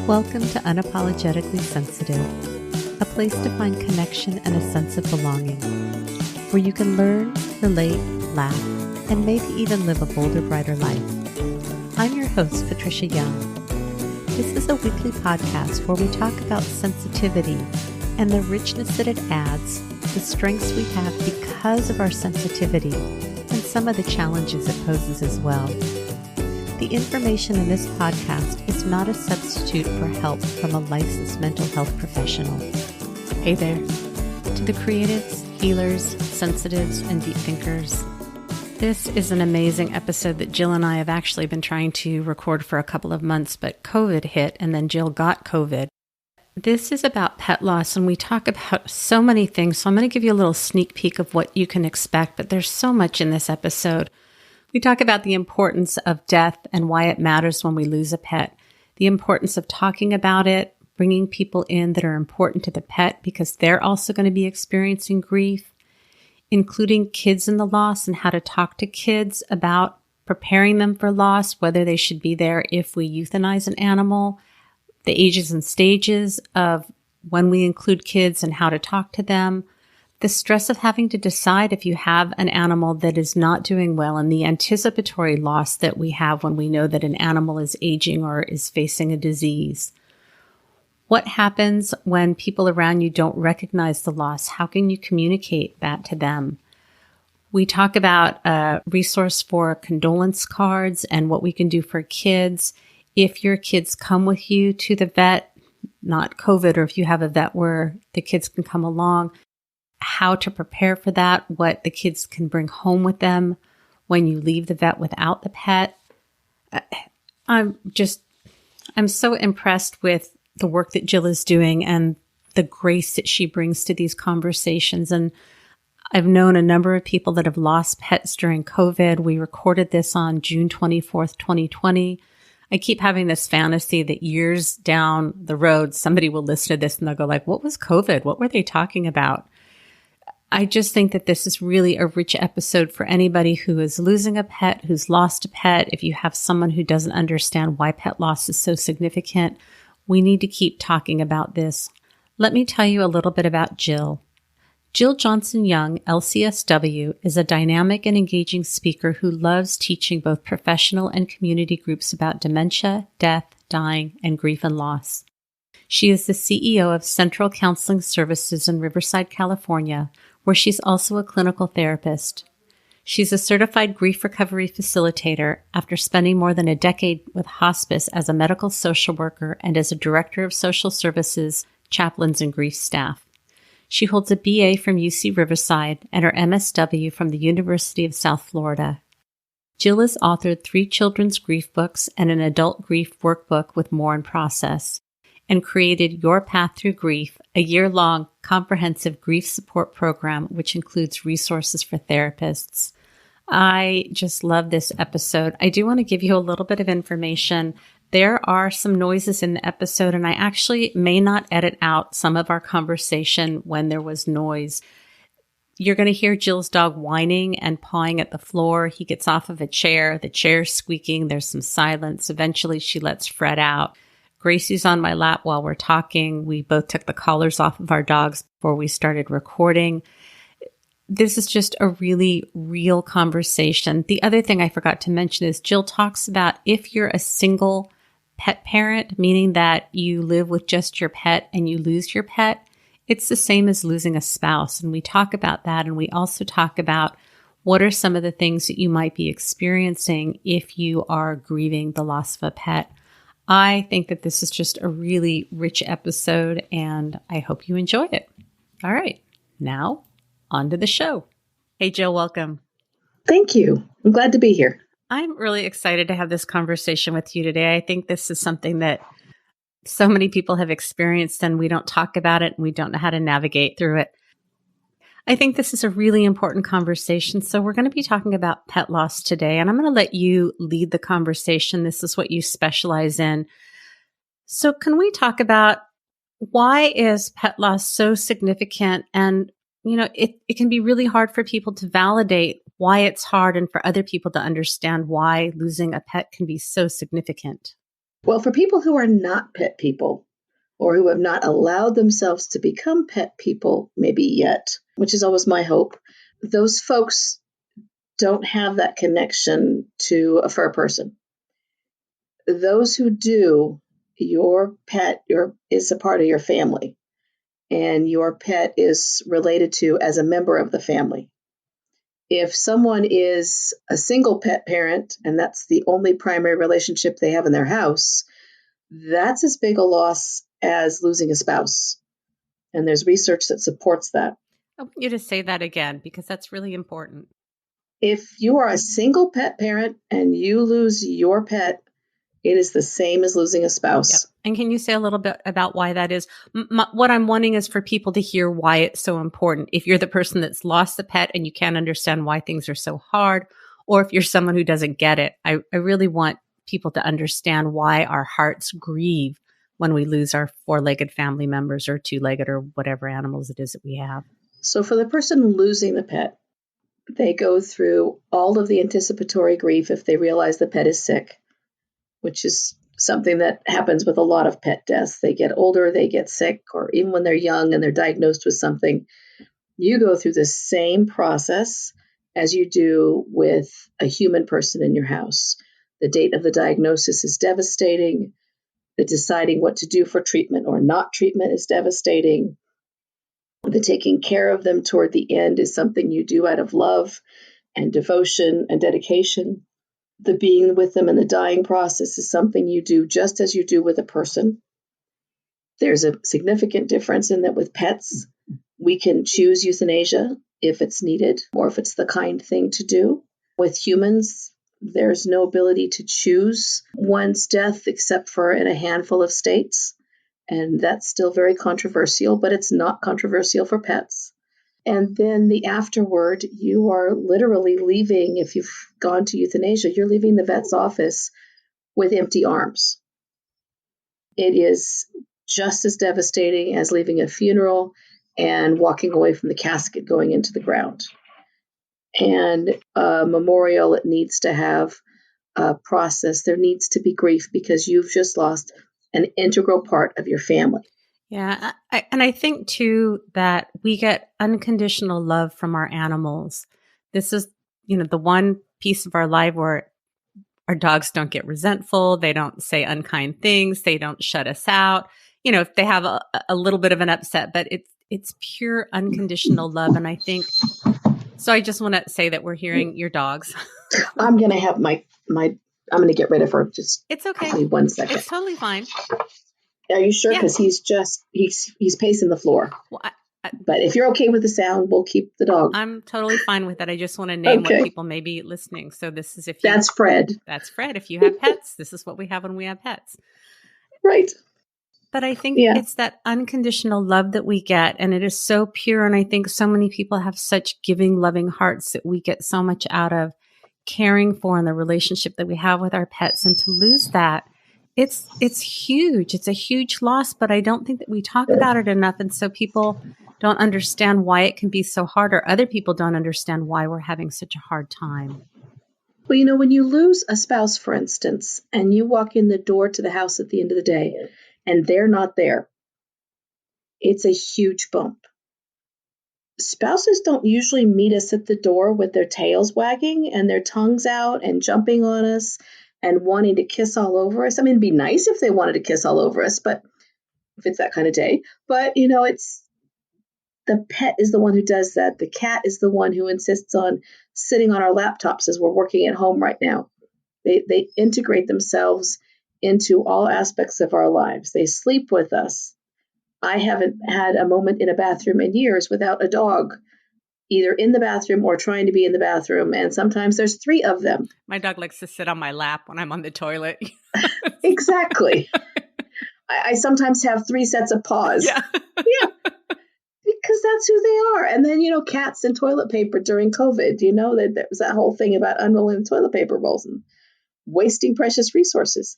Welcome to Unapologetically Sensitive, a place to find connection and a sense of belonging, where you can learn, relate, laugh, and maybe even live a bolder, brighter life. I'm your host, Patricia Young. This is a weekly podcast where we talk about sensitivity and the richness that it adds, the strengths we have because of our sensitivity, and some of the challenges it poses as well. The information in this podcast is not a substitute for help from a licensed mental health professional. Hey there, to the creatives, healers, sensitives, and deep thinkers. This is an amazing episode that Jill and I have actually been trying to record for a couple of months, but COVID hit and then Jill got COVID. This is about pet loss, and we talk about so many things, so I'm going to give you a little sneak peek of what you can expect, but there's so much in this episode. We talk about the importance of death and why it matters when we lose a pet, the importance of talking about it, bringing people in that are important to the pet because they're also going to be experiencing grief, including kids in the loss and how to talk to kids about preparing them for loss, whether they should be there if we euthanize an animal, the ages and stages of when we include kids and how to talk to them, the stress of having to decide if you have an animal that is not doing well, and the anticipatory loss that we have when we know that an animal is aging or is facing a disease. What happens when people around you don't recognize the loss? How can you communicate that to them? We talk about a resource for condolence cards and what we can do for kids. If your kids come with you to the vet, not COVID, or if you have a vet where the kids can come along, how to prepare for that, what the kids can bring home with them when you leave the vet without the pet. I'm so impressed with the work that Jill is doing and the grace that she brings to these conversations. And I've known a number of people that have lost pets during COVID. We recorded this on June 24th, 2020. I keep having this fantasy that years down the road, somebody will listen to this and they'll go like, what was COVID? What were they talking about? I just think that this is really a rich episode for anybody who is losing a pet, who's lost a pet. If you have someone who doesn't understand why pet loss is so significant, we need to keep talking about this. Let me tell you a little bit about Jill. Jill Johnson Young, LCSW, is a dynamic and engaging speaker who loves teaching both professional and community groups about dementia, death, dying, and grief and loss. She is the CEO of Central Counseling Services in Riverside, California, where she's also a clinical therapist. She's a certified grief recovery facilitator after spending more than a decade with hospice as a medical social worker and as a director of social services, chaplains, and grief staff. She holds a BA from UC Riverside and her MSW from the University of South Florida. Jill has authored 3 children's grief books and an adult grief workbook with more in process, and created Your Path Through Grief, a year-long comprehensive grief support program, which includes resources for therapists. I just love this episode. I do want to give you a little bit of information. There are some noises in the episode, and I actually may not edit out some of our conversation when there was noise. You're going to hear Jill's dog whining and pawing at the floor. He gets off of a chair. The chair's squeaking. There's some silence. Eventually, she lets Fred out. Gracie's on my lap while we're talking. We both took the collars off of our dogs before we started recording. This is just a really real conversation. The other thing I forgot to mention is Jill talks about if you're a single pet parent, meaning that you live with just your pet and you lose your pet, it's the same as losing a spouse. And we talk about that. And we also talk about what are some of the things that you might be experiencing if you are grieving the loss of a pet. I think that this is just a really rich episode, and I hope you enjoy it. All right, now on to the show. Hey, Jill, welcome. Thank you. I'm glad to be here. I'm really excited to have this conversation with you today. I think this is something that so many people have experienced, and we don't talk about it, and we don't know how to navigate through it. I think this is a really important conversation. So we're going to be talking about pet loss today, and I'm going to let you lead the conversation. This is what you specialize in. So can we talk about why is pet loss so significant? And, you know, it can be really hard for people to validate why it's hard and for other people to understand why losing a pet can be so significant. Well, for people who are not pet people or who have not allowed themselves to become pet people, maybe yet, which is always my hope, those folks don't have that connection to a fur person. Those who do, your pet is a part of your family, and your pet is related to as a member of the family. If someone is a single pet parent and that's the only primary relationship they have in their house, that's as big a loss as losing a spouse. And there's research that supports that. I want you to say that again because that's really important. If you are a single pet parent and you lose your pet, it is the same as losing a spouse. Yep. And can you say a little bit about why that is? What I'm wanting is for people to hear why it's so important. If you're the person that's lost the pet and you can't understand why things are so hard, or if you're someone who doesn't get it, I really want people to understand why our hearts grieve when we lose our four-legged family members or two-legged or whatever animals it is that we have. So for the person losing the pet, they go through all of the anticipatory grief if they realize the pet is sick, which is something that happens with a lot of pet deaths. They get older, they get sick, or even when they're young and they're diagnosed with something, you go through the same process as you do with a human person in your house. The date of the diagnosis is devastating. The deciding what to do for treatment or not treatment is devastating. The taking care of them toward the end is something you do out of love and devotion and dedication. The being with them in the dying process is something you do just as you do with a person. There's a significant difference in that with pets, we can choose euthanasia if it's needed or if it's the kind thing to do. With humans, there's no ability to choose one's death except for in a handful of states. And that's still very controversial, but it's not controversial for pets. And then the afterward, you are literally leaving, if you've gone to euthanasia, you're leaving the vet's office with empty arms. It is just as devastating as leaving a funeral and walking away from the casket going into the ground. And a memorial, it needs to have a process. There needs to be grief because you've just lost an integral part of your family. Yeah. And I think too that we get unconditional love from our animals. This is, the one piece of our life where our dogs don't get resentful. They don't say unkind things. They don't shut us out. If they have a little bit of an upset, but it's pure unconditional love. And I think, so I just want to say that we're hearing your dogs. I'm going to have I'm going to get rid of her. Just it's okay. Give me 1 second. It's totally fine. Are you sure? Because he's pacing the floor. Well, but if you're okay with the sound, we'll keep the dog. I'm totally fine with that. I just want to name what people may be listening. So this is that's Fred. That's Fred. If you have pets, this is what we have when we have pets. Right. But I think it's that unconditional love that we get, and it is so pure. And I think so many people have such giving, loving hearts that we get so much out of caring for and the relationship that we have with our pets. And to lose that, it's huge. It's a huge loss, but I don't think that we talk about it enough. And so people don't understand why it can be so hard, or other people don't understand why we're having such a hard time. Well, when you lose a spouse, for instance, and you walk in the door to the house at the end of the day and they're not there, it's a huge bump. Spouses don't usually meet us at the door with their tails wagging and their tongues out and jumping on us and wanting to kiss all over us. I mean, it'd be nice if they wanted to kiss all over us, but if it's that kind of day. But, it's the pet is the one who does that. The cat is the one who insists on sitting on our laptops as we're working at home right now. They integrate themselves into all aspects of our lives. They sleep with us. I haven't had a moment in a bathroom in years without a dog, either in the bathroom or trying to be in the bathroom. And sometimes there's 3 of them. My dog likes to sit on my lap when I'm on the toilet. Exactly. I sometimes have 3 sets of paws. Yeah. Yeah. Because that's who they are. And then, cats and toilet paper during COVID, there was that whole thing about unrolling the toilet paper rolls and wasting precious resources,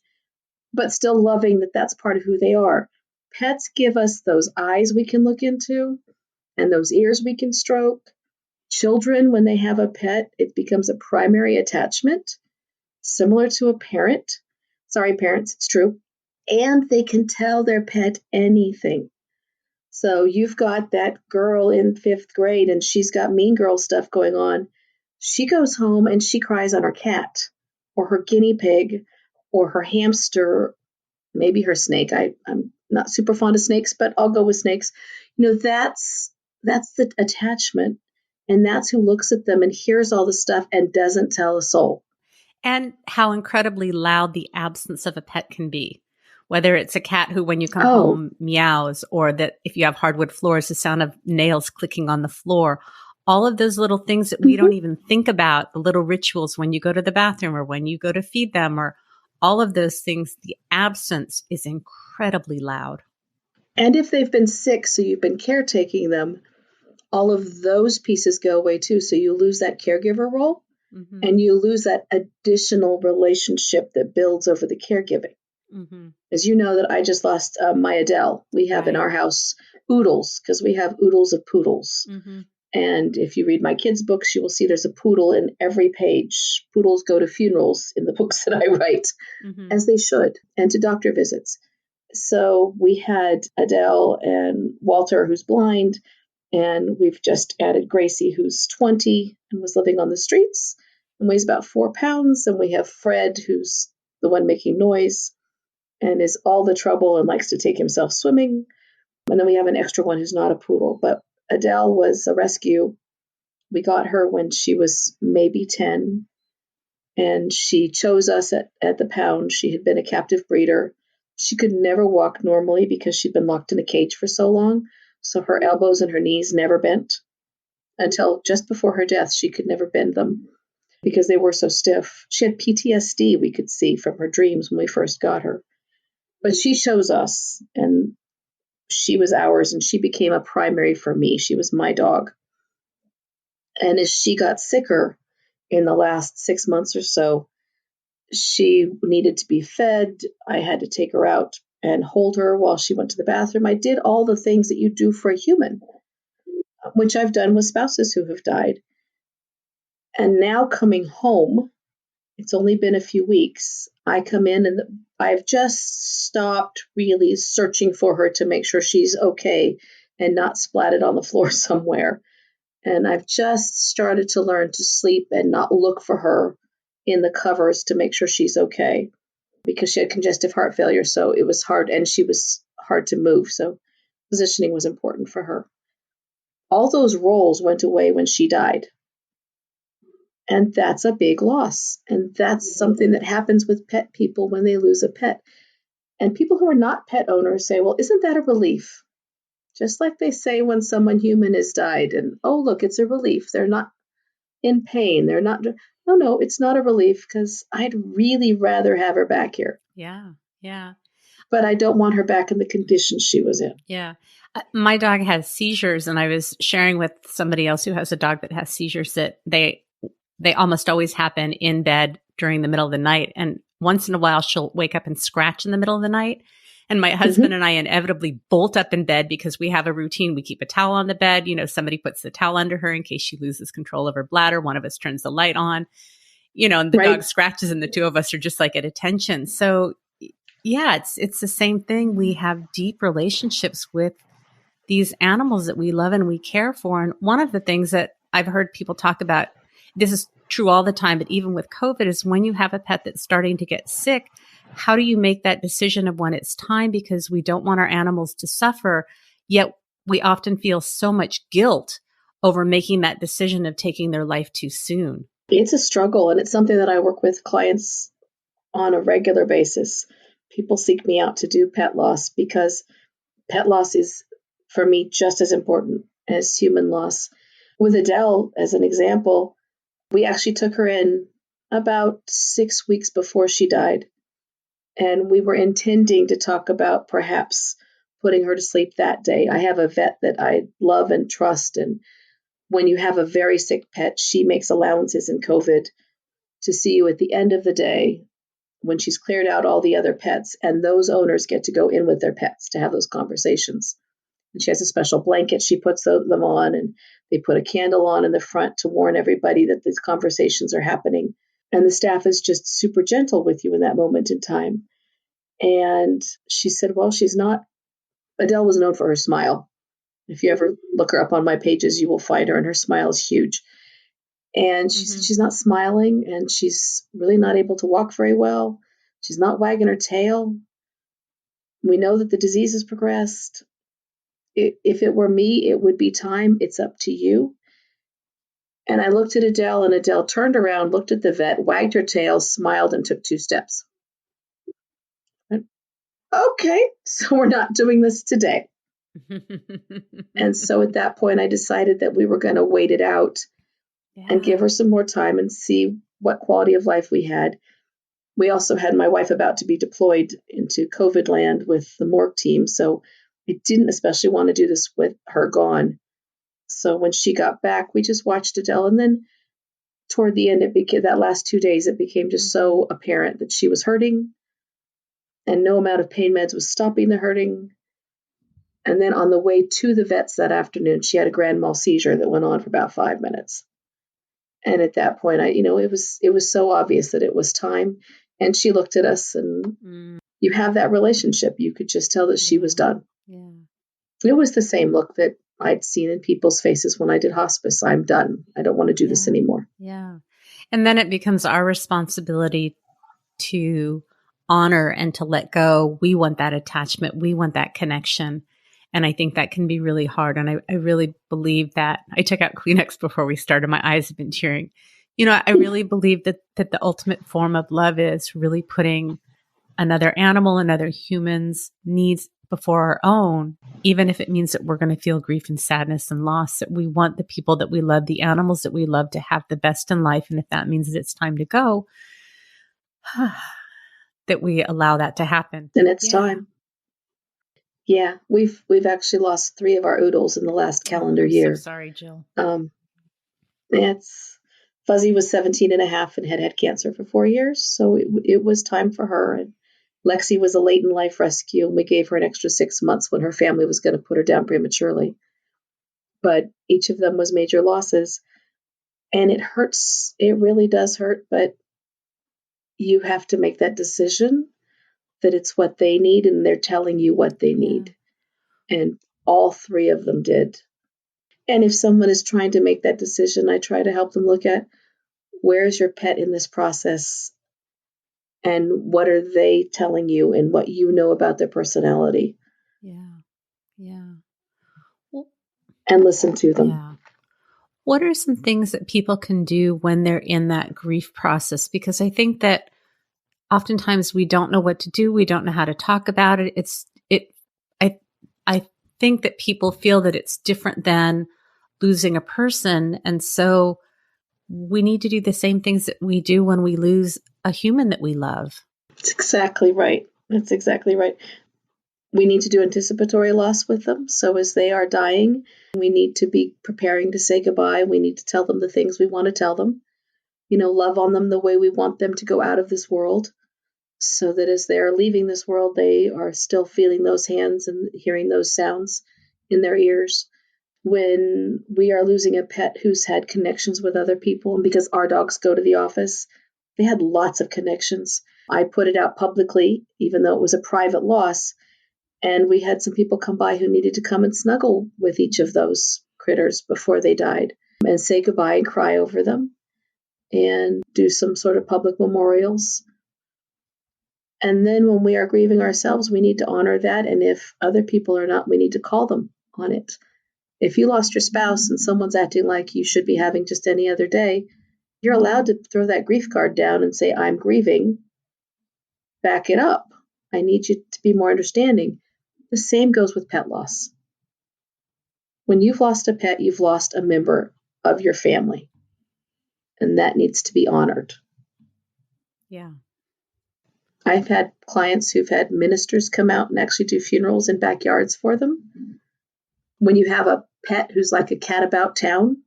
but still loving that that's part of who they are. Pets give us those eyes we can look into and those ears we can stroke. Children, when they have a pet, it becomes a primary attachment, similar to a parent. Sorry, parents, it's true. And they can tell their pet anything. So you've got that girl in 5th grade and she's got mean girl stuff going on. She goes home and she cries on her cat or her guinea pig or her hamster, maybe her snake. I'm not super fond of snakes, but I'll go with snakes. That's the attachment. And that's who looks at them and hears all the stuff and doesn't tell a soul. And how incredibly loud the absence of a pet can be. Whether it's a cat who, when you come Oh, home, meows, or that if you have hardwood floors, the sound of nails clicking on the floor, all of those little things that we don't even think about, the little rituals when you go to the bathroom or when you go to feed them, or all of those things, the absence is incredibly loud. and if they've been sick, so you've been caretaking them, all of those pieces go away too. So you lose that caregiver role Mm-hmm. and you lose that additional relationship that builds over the caregiving. Mm-hmm. As you know, that I just lost my Adele. We have in Right. our house oodles because we have oodles of poodles. Mm-hmm. And if you read my kids' books, you will see there's a poodle in every page. Poodles go to funerals in the books that I write, Mm-hmm. as they should, and to doctor visits. So we had Adele and Walter, who's blind, and we've just added Gracie, who's 20 and was living on the streets and weighs about 4 pounds. And we have Fred, who's the one making noise and is all the trouble and likes to take himself swimming. And then we have an extra one who's not a poodle. But Adele was a rescue. We got her when she was maybe 10, and she chose us at the pound. She had been a captive breeder. She could never walk normally because she'd been locked in a cage for so long. So her elbows and her knees never bent until just before her death. She could never bend them because they were so stiff. She had PTSD, we could see from her dreams when we first got her. But she chose us, and she was ours, and she became a primary for me. She was my dog. And as she got sicker in the last 6 months or so, she needed to be fed. I had to take her out and hold her while she went to the bathroom. I did all the things that you do for a human, which I've done with spouses who have died. And now coming home, it's only been a few weeks. I come in and I've just stopped really searching for her to make sure she's okay and not splatted on the floor somewhere. And I've just started to learn to sleep and not look for her in the covers to make sure she's okay because she had congestive heart failure. So it was hard, and she was hard to move. So positioning was important for her. All those roles went away when she died. And that's a big loss. And that's something that happens with pet people when they lose a pet. And people who are not pet owners say, well, isn't that a relief? Just like they say when someone human has died, and oh, look, it's a relief. They're not in pain. They're not. No, it's not a relief because I'd really rather have her back here. Yeah. Yeah. But I don't want her back in the condition she was in. Yeah. My dog has seizures, and I was sharing with somebody else who has a dog that has seizures that they almost always happen in bed during the middle of the night. And once in a while, she'll wake up and scratch in the middle of the night. And my husband and I inevitably bolt up in bed because we have a routine. We keep a towel on the bed. Somebody puts the towel under her in case she loses control of her bladder. One of us turns the light on, and the dog scratches, and the two of us are just like at attention. So yeah, it's the same thing. We have deep relationships with these animals that we love and we care for. And one of the things that I've heard people talk about, this is true all the time, but even with COVID, is when you have a pet that's starting to get sick, how do you make that decision of when it's time? Because we don't want our animals to suffer, yet we often feel so much guilt over making that decision of taking their life too soon. It's a struggle, and it's something that I work with clients on a regular basis. People seek me out to do pet loss because pet loss is, for me, just as important as human loss. With Adele, as an example, we actually took her in about 6 weeks before she died. And we were intending to talk about perhaps putting her to sleep that day. I have a vet that I love and trust. And when you have a very sick pet, she makes allowances in COVID to see you at the end of the day when she's cleared out all the other pets. And those owners get to go in with their pets to have those conversations. And she has a special blanket she puts them on, and they put a candle on in the front to warn everybody that these conversations are happening. And the staff is just super gentle with you in that moment in time. And she said, well, she's not. Adele was known for her smile. If you ever look her up on my pages, you will find her, and her smile is huge. And she said she's not smiling, and she's really not able to walk very well. She's not wagging her tail. We know that the disease has progressed. If it were me, it would be time. It's up to you. And I looked at Adele, and Adele turned around, looked at the vet, wagged her tail, smiled, and took 2 steps. And, okay, so we're not doing this today. And so at that point, I decided that we were going to wait it out and give her some more time and see what quality of life we had. We also had my wife about to be deployed into COVID land with the morgue team, so I didn't especially want to do this with her gone. So when she got back, we just watched Adele, and then toward the end, it became that last 2 days, it became just so apparent that she was hurting, and no amount of pain meds was stopping the hurting. And then on the way to the vets that afternoon, she had a grand mal seizure that went on for about 5 minutes. And at that point, it was so obvious that it was time. And she looked at us, and you have that relationship. You could just tell that she was done. Yeah. It was the same look that I'd seen in people's faces when I did hospice. I'm done. I don't want to do this anymore. Yeah. And then it becomes our responsibility to honor and to let go. We want that attachment. We want that connection. And I think that can be really hard. And I really believe that. I took out Kleenex before we started. My eyes have been tearing. I really believe that the ultimate form of love is really putting another animal, another human's needs before our own, even if it means that we're going to feel grief and sadness and loss, that we want the people that we love, the animals that we love, to have the best in life. And if that means that it's time to go, that we allow that to happen. And it's time. Yeah, we've actually lost 3 of our oodles in the last calendar year. So sorry, Jill. Fuzzy was 17 and a half and had cancer for 4 years. So it was time for her. And Lexi was a late in life rescue, and we gave her an extra 6 months when her family was going to put her down prematurely. But each of them was major losses. And it hurts. It really does hurt. But you have to make that decision that it's what they need, and they're telling you what they need. And all 3 of them did. And if someone is trying to make that decision, I try to help them look at, where's your pet in this process, and what are they telling you, and what you know about their personality. Yeah. Well, and listen to them. Yeah. What are some things that people can do when they're in that grief process? Because I think that oftentimes we don't know what to do. We don't know how to talk about it. I think that people feel that it's different than losing a person. And so we need to do the same things that we do when we lose a human that we love. That's exactly right. We need to do anticipatory loss with them. So as they are dying, we need to be preparing to say goodbye. We need to tell them the things we want to tell them. Love on them the way we want them to go out of this world, so that as they're leaving this world, they are still feeling those hands and hearing those sounds in their ears. When we are losing a pet who's had connections with other people, and because our dogs go to the office, they had lots of connections. I put it out publicly, even though it was a private loss. And we had some people come by who needed to come and snuggle with each of those critters before they died, and say goodbye and cry over them, and do some sort of public memorials. And then when we are grieving ourselves, we need to honor that. And if other people are not, we need to call them on it. If you lost your spouse and someone's acting like you should be having just any other day, you're allowed to throw that grief card down and say, I'm grieving. Back it up. I need you to be more understanding. The same goes with pet loss. When you've lost a pet, you've lost a member of your family. And that needs to be honored. Yeah. I've had clients who've had ministers come out and actually do funerals in backyards for them. When you have a pet who's like a cat about town,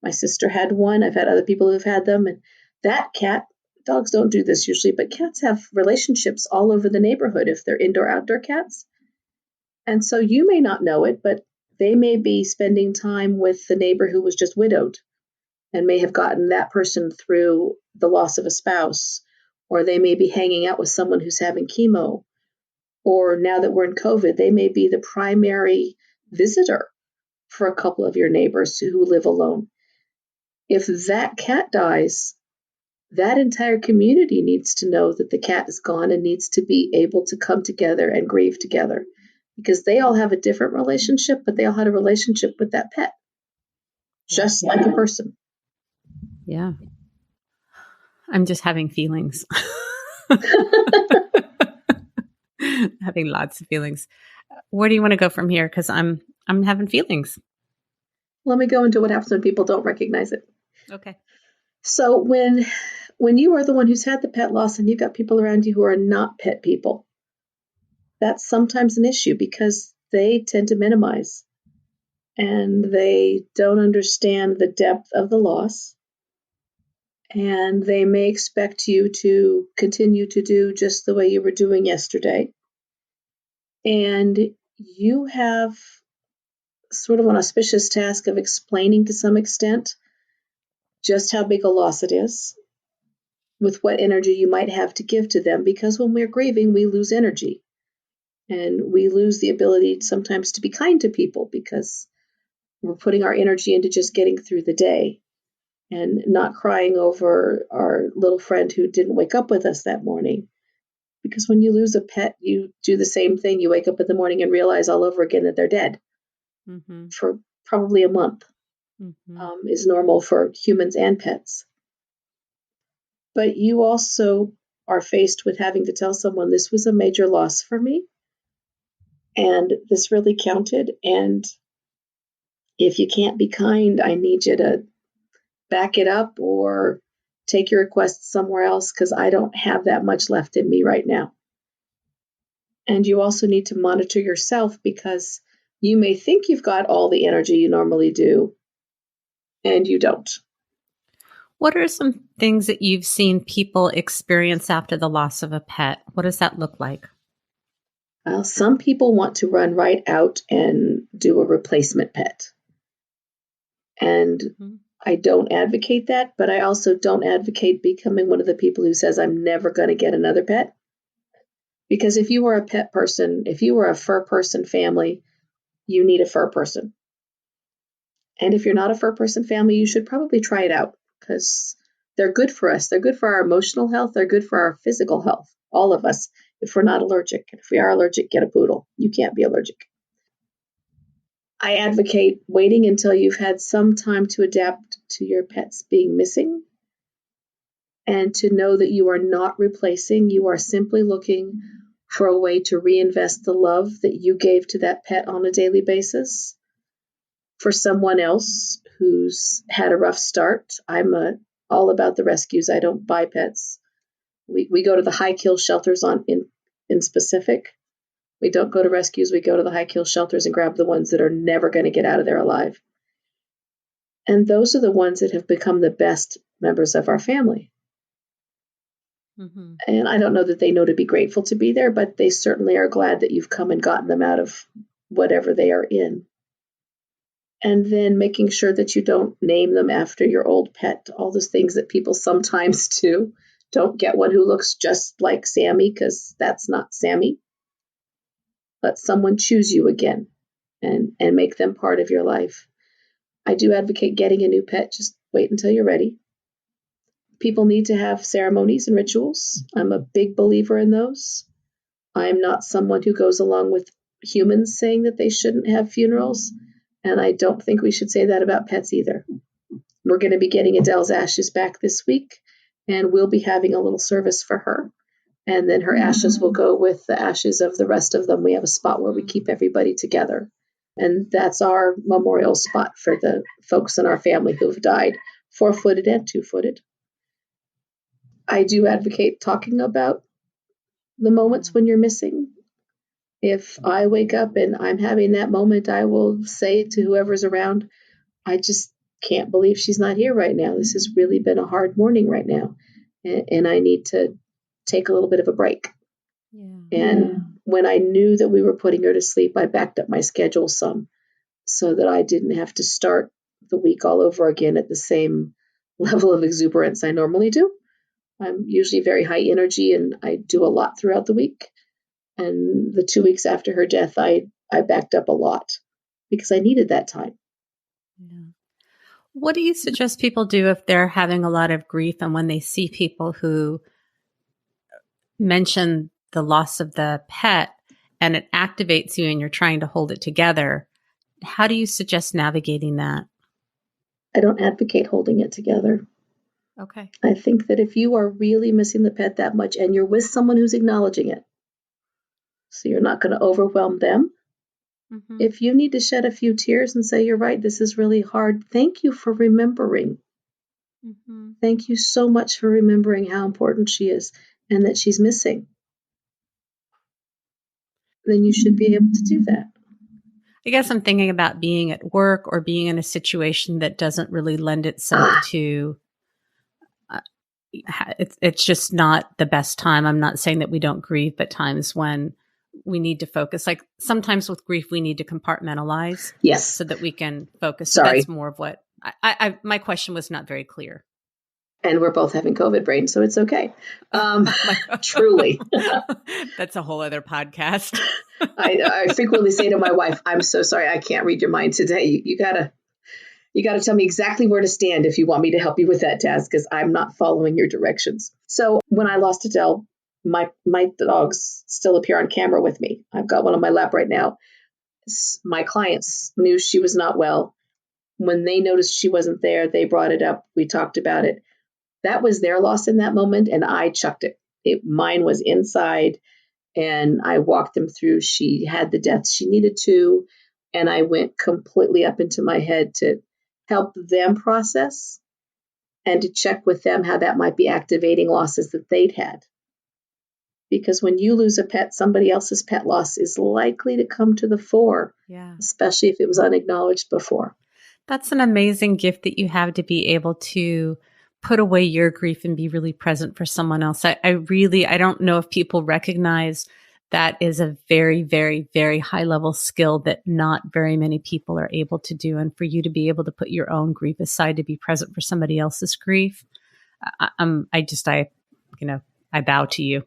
my sister had one. I've had other people who've had them. And that cat, dogs don't do this usually, but cats have relationships all over the neighborhood if they're indoor-outdoor cats. And so you may not know it, but they may be spending time with the neighbor who was just widowed. and may have gotten that person through the loss of a spouse, or they may be hanging out with someone who's having chemo, or now that we're in COVID, they may be the primary visitor for a couple of your neighbors who live alone. If that cat dies, that entire community needs to know that the cat is gone and needs to be able to come together and grieve together, because they all have a different relationship, but they all had a relationship with that pet, just like a person. Yeah. I'm just having feelings. Having lots of feelings. Where do you want to go from here? Because I'm having feelings. Let me go into what happens when people don't recognize it. Okay. So when you are the one who's had the pet loss and you've got people around you who are not pet people, that's sometimes an issue because they tend to minimize and they don't understand the depth of the loss. And they may expect you to continue to do just the way you were doing yesterday. And you have sort of an auspicious task of explaining to some extent just how big a loss it is, with what energy you might have to give to them, because when we're grieving, we lose energy. And we lose the ability sometimes to be kind to people because we're putting our energy into just getting through the day and not crying over our little friend who didn't wake up with us that morning. Because when you lose a pet, you do the same thing. You wake up in the morning and realize all over again that they're dead for probably a month. Is normal for humans and pets. But you also are faced with having to tell someone, this was a major loss for me, and this really counted. And if you can't be kind, I need you to back it up or take your request somewhere else, because I don't have that much left in me right now. And you also need to monitor yourself, because you may think you've got all the energy you normally do, and you don't. What are some things that you've seen people experience after the loss of a pet? What does that look like? Well, some people want to run right out and do a replacement pet. And I don't advocate that, but I also don't advocate becoming one of the people who says, I'm never going to get another pet. Because if you were a pet person, if you were a fur person family, you need a fur person. And if you're not a fur person family, you should probably try it out, because they're good for us. They're good for our emotional health. They're good for our physical health, all of us, if we're not allergic. If we are allergic, get a poodle. You can't be allergic. I advocate waiting until you've had some time to adapt to your pets being missing, and to know that you are not replacing. You are simply looking for a way to reinvest the love that you gave to that pet on a daily basis for someone else who's had a rough start. I'm all about the rescues. I don't buy pets. We go to the high kill shelters in specific. We don't go to rescues. We go to the high kill shelters and grab the ones that are never going to get out of there alive. And those are the ones that have become the best members of our family. And I don't know that they know to be grateful to be there, but they certainly are glad that you've come and gotten them out of whatever they are in. And then making sure that you don't name them after your old pet, all those things that people sometimes do. Don't get one who looks just like Sammy, because that's not Sammy. Let someone choose you again and make them part of your life. I do advocate getting a new pet. Just wait until you're ready. People need to have ceremonies and rituals. I'm a big believer in those. I'm not someone who goes along with humans saying that they shouldn't have funerals, and I don't think we should say that about pets either. We're going to be getting Adele's ashes back this week, and we'll be having a little service for her. And then her ashes will go with the ashes of the rest of them. We have a spot where we keep everybody together. And that's our memorial spot for the folks in our family who have died, 4-footed and 2-footed. I do advocate talking about the moments when you're missing. If I wake up and I'm having that moment, I will say to whoever's around, I just can't believe she's not here right now. This has really been a hard morning right now. And I need to take a little bit of a break. And when I knew that we were putting her to sleep, I backed up my schedule some so that I didn't have to start the week all over again at the same level of exuberance I normally do. I'm usually very high energy and I do a lot throughout the week. And the 2 weeks after her death, I backed up a lot because I needed that time. Yeah. What do you suggest people do if they're having a lot of grief and when they see people who mention the loss of the pet and it activates you and you're trying to hold it together? How do you suggest navigating that? I don't advocate holding it together. Okay. I think that if you are really missing the pet that much and you're with someone who's acknowledging it, so you're not going to overwhelm them. Mm-hmm. If you need to shed a few tears and say, you're right, this is really hard, thank you for remembering. Mm-hmm. Thank you so much for remembering how important she is and that she's missing. Then you should be able to do that. I guess I'm thinking about being at work or being in a situation that doesn't really lend itself to, it's just not the best time. I'm not saying that we don't grieve, but times when we need to focus. Like sometimes with grief, we need to compartmentalize. Yes. So that we can focus. Sorry. So that's more of what my question was not very clear. And we're both having COVID brain, so it's okay. Truly. That's a whole other podcast. I frequently say to my wife, I'm so sorry, I can't read your mind today. You gotta tell me exactly where to stand if you want me to help you with that task, because I'm not following your directions. So when I lost Adele, my dogs still appear on camera with me. I've got one on my lap right now. My clients knew she was not well. When they noticed she wasn't there, they brought it up. We talked about it. That was their loss in that moment, and I chucked it. Mine was inside, and I walked them through. She had the deaths she needed to, and I went completely up into my head to help them process and to check with them how that might be activating losses that they'd had. Because when you lose a pet, somebody else's pet loss is likely to come to the fore, especially if it was unacknowledged before. That's an amazing gift that you have to be able to put away your grief and be really present for someone else. I don't know if people recognize that is a very, very, very high level skill that not very many people are able to do. And for you to be able to put your own grief aside to be present for somebody else's grief, I bow to you.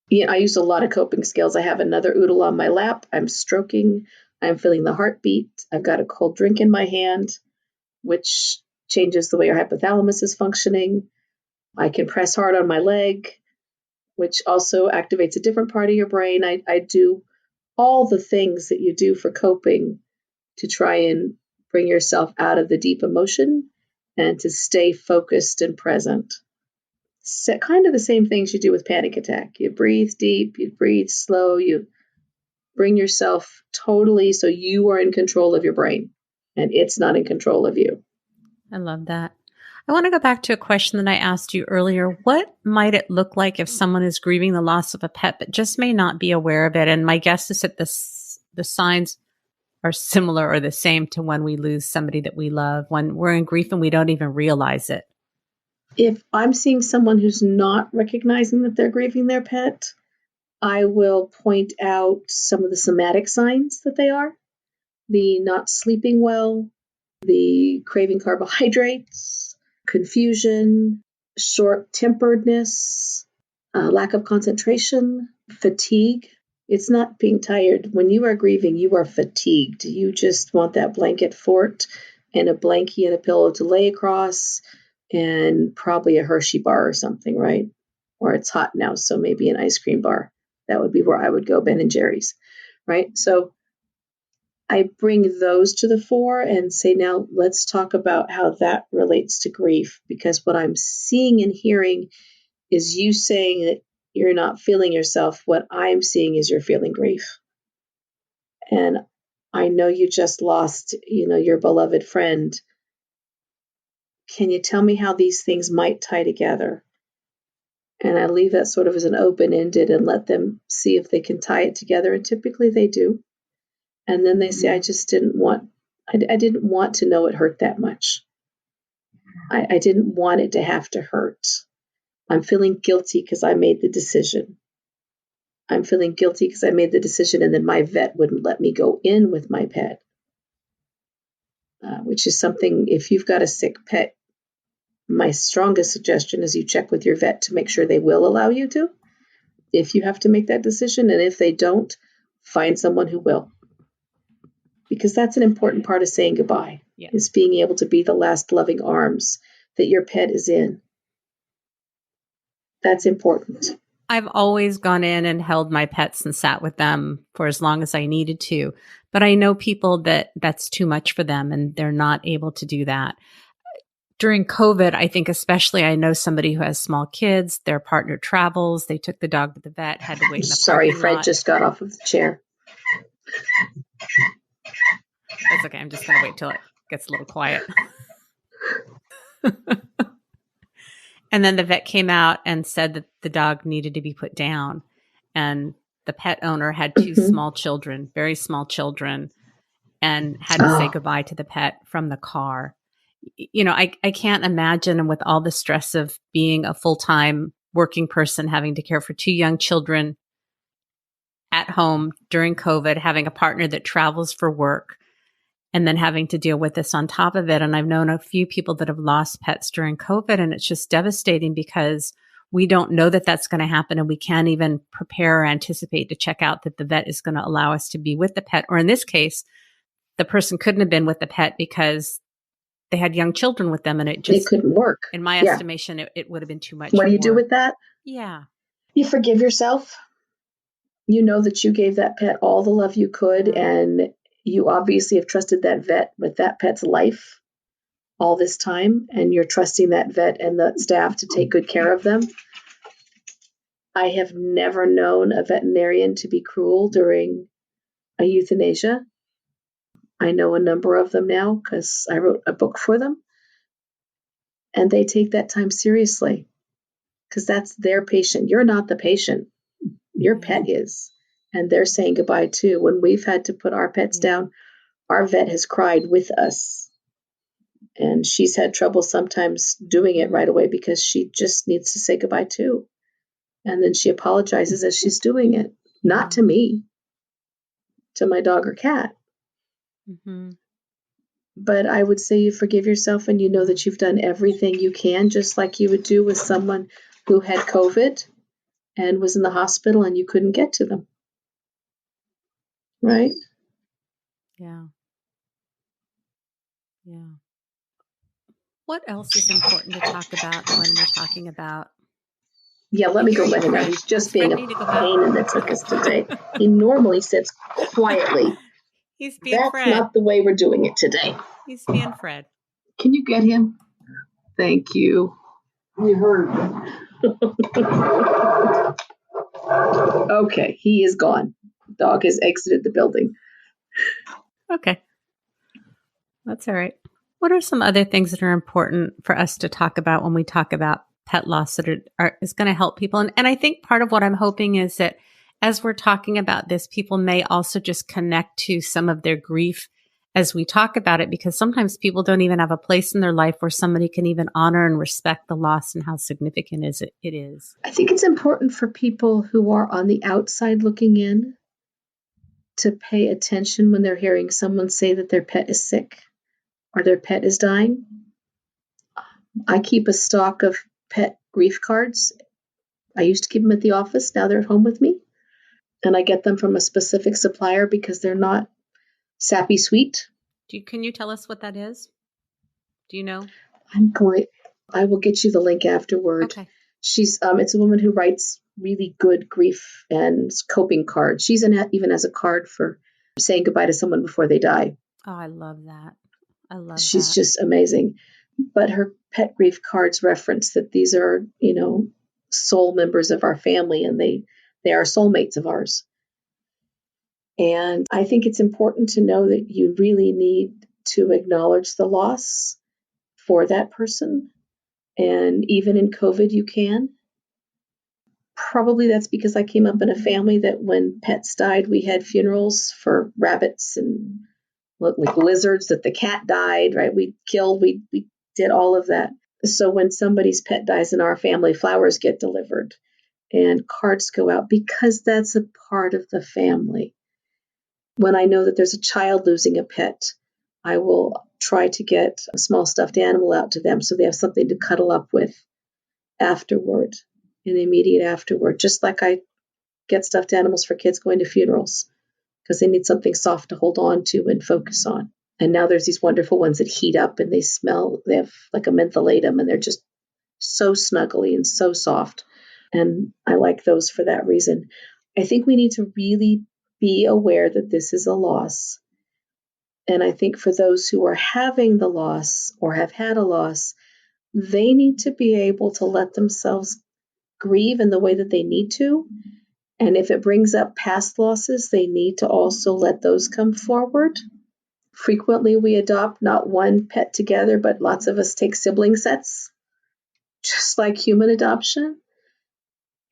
Yeah, I use a lot of coping skills. I have another oodle on my lap. I'm stroking. I'm feeling the heartbeat. I've got a cold drink in my hand, which changes the way your hypothalamus is functioning. I can press hard on my leg, which also activates a different part of your brain. I do all the things that you do for coping to try and bring yourself out of the deep emotion and to stay focused and present. So kind of the same things you do with panic attack. You breathe deep, you breathe slow, you bring yourself totally so you are in control of your brain and it's not in control of you. I love that. I want to go back to a question that I asked you earlier. What might it look like if someone is grieving the loss of a pet but just may not be aware of it? And my guess is that the signs are similar or the same to when we lose somebody that we love, when we're in grief and we don't even realize it. If I'm seeing someone who's not recognizing that they're grieving their pet, I will point out some of the somatic signs that they are. The not sleeping well, the craving carbohydrates, confusion, short-temperedness, lack of concentration, fatigue. It's not being tired. When you are grieving, you are fatigued. You just want that blanket fort and a blankie and a pillow to lay across and probably a Hershey bar or something, right? Or it's hot now, so maybe an ice cream bar. That would be where I would go, Ben and Jerry's, right? So I bring those to the fore and say, now let's talk about how that relates to grief, because what I'm seeing and hearing is you saying that you're not feeling yourself. What I'm seeing is you're feeling grief. And I know you just lost, your beloved friend. Can you tell me how these things might tie together? And I leave that sort of as an open-ended and let them see if they can tie it together. And typically they do. And then they say, I didn't want to know it hurt that much. I didn't want it to have to hurt. I'm feeling guilty because I made the decision. I'm feeling guilty because I made the decision and then my vet wouldn't let me go in with my pet, which is something, if you've got a sick pet, My strongest suggestion is you check with your vet to make sure they will allow you to, if you have to make that decision. And if they don't, find someone who will. Because that's an important part of saying goodbye, is being able to be the last loving arms that your pet is in. That's important. I've always gone in and held my pets and sat with them for as long as I needed to. But I know people that that's too much for them and they're not able to do that. During COVID, I think especially I know somebody who has small kids, their partner travels, they took the dog to the vet, had to wait in the Sorry, parking Fred lot. just got off of the chair. That's okay. I'm just going to wait till it gets a little quiet. And then the vet came out and said that the dog needed to be put down. And the pet owner had two small children, very small children, and had to say goodbye to the pet from the car. You know, I can't imagine with all the stress of being a full-time working person, having to care for two young children at home during COVID, having a partner that travels for work, and then having to deal with this on top of it. And I've known a few people that have lost pets during COVID, and it's just devastating because we don't know that that's going to happen, and we can't even prepare or anticipate to check out that the vet is going to allow us to be with the pet. Or in this case, the person couldn't have been with the pet because they had young children with them, and it just couldn't work. In my estimation, it would have been too much. What do you do with that? Yeah. You forgive yourself. You know that you gave that pet all the love you could, and you obviously have trusted that vet with that pet's life all this time, and you're trusting that vet and the staff to take good care of them. I have never known a veterinarian to be cruel during a euthanasia. I know a number of them now because I wrote a book for them. And they take that time seriously because that's their patient. You're not the patient. Your pet is. And they're saying goodbye too. When we've had to put our pets down, our vet has cried with us. And she's had trouble sometimes doing it right away because she just needs to say goodbye too. And then she apologizes as she's doing it. Not to me, to my dog or cat. Mm-hmm. But I would say you forgive yourself and you know that you've done everything you can, just like you would do with someone who had COVID and was in the hospital and you couldn't get to them. Right? Yeah. Yeah. What else is important to talk about when we're talking about? Yeah, let me go let him out. He's just being a pain in the tuchus today. He normally sits quietly. He's being That's Fred. not the way we're doing it today. He's being Fred. Can you get him? Thank you. You heard. Okay, he is gone. Dog has exited the building. Okay. That's all right. What are some other things that are important for us to talk about when we talk about pet loss that is going to help people? And I think part of what I'm hoping is that as we're talking about this, people may also just connect to some of their grief as we talk about it, because sometimes people don't even have a place in their life where somebody can even honor and respect the loss and how significant it is. I think it's important for people who are on the outside looking in to pay attention when they're hearing someone say that their pet is sick or their pet is dying. I keep a stock of pet grief cards. I used to keep them at the office. Now they're at home with me. And I get them from a specific supplier because they're not sappy sweet. Can you tell us what that is? Do you know? I will get you the link afterward. Okay. She's it's a woman who writes really good grief and coping cards. She's even has a card for saying goodbye to someone before they die. Oh, I love that. She's just amazing. But her pet grief cards reference that these are, soul members of our family, and they are soulmates of ours. And I think it's important to know that you really need to acknowledge the loss for that person. And even in COVID, you can. Probably that's because I came up in a family that when pets died, we had funerals for rabbits and like lizards, that the cat died, right? We did all of that. So when somebody's pet dies in our family, flowers get delivered and cards go out because that's a part of the family. When I know that there's a child losing a pet, I will try to get a small stuffed animal out to them so they have something to cuddle up with afterward, an immediate afterward, just like I get stuffed animals for kids going to funerals because they need something soft to hold on to and focus on. And now there's these wonderful ones that heat up and they smell, they have like a mentholatum and they're just so snuggly and so soft. And I like those for that reason. I think we need to really be aware that this is a loss. And I think for those who are having the loss or have had a loss, they need to be able to let themselves grieve in the way that they need to. And if it brings up past losses, they need to also let those come forward. Frequently, we adopt not one pet together, but lots of us take sibling sets, just like human adoption.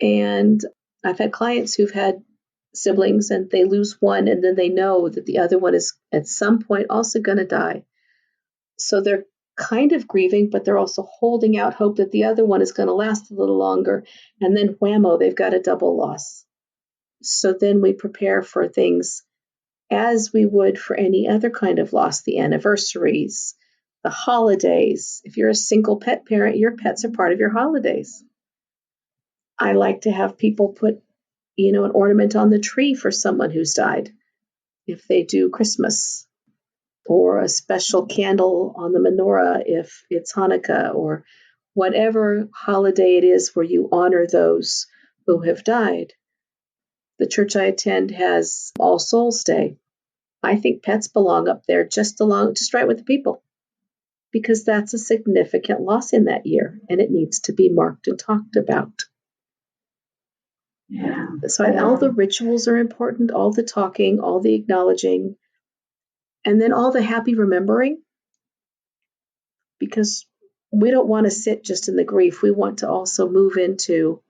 And I've had clients who've had siblings and they lose one and then they know that the other one is at some point also going to die. So they're kind of grieving, but they're also holding out hope that the other one is going to last a little longer. And then whammo, they've got a double loss. So then we prepare for things as we would for any other kind of loss, the anniversaries, the holidays. If you're a single pet parent, your pets are part of your holidays. I like to have people put, an ornament on the tree for someone who's died, if they do Christmas, or a special candle on the menorah if it's Hanukkah, or whatever holiday it is where you honor those who have died. The church I attend has All Souls Day. I think pets belong up there just right with the people, because that's a significant loss in that year, and it needs to be marked and talked about. Yeah. So all the rituals are important, all the talking, all the acknowledging, and then all the happy remembering, because we don't want to sit just in the grief. We want to also move into,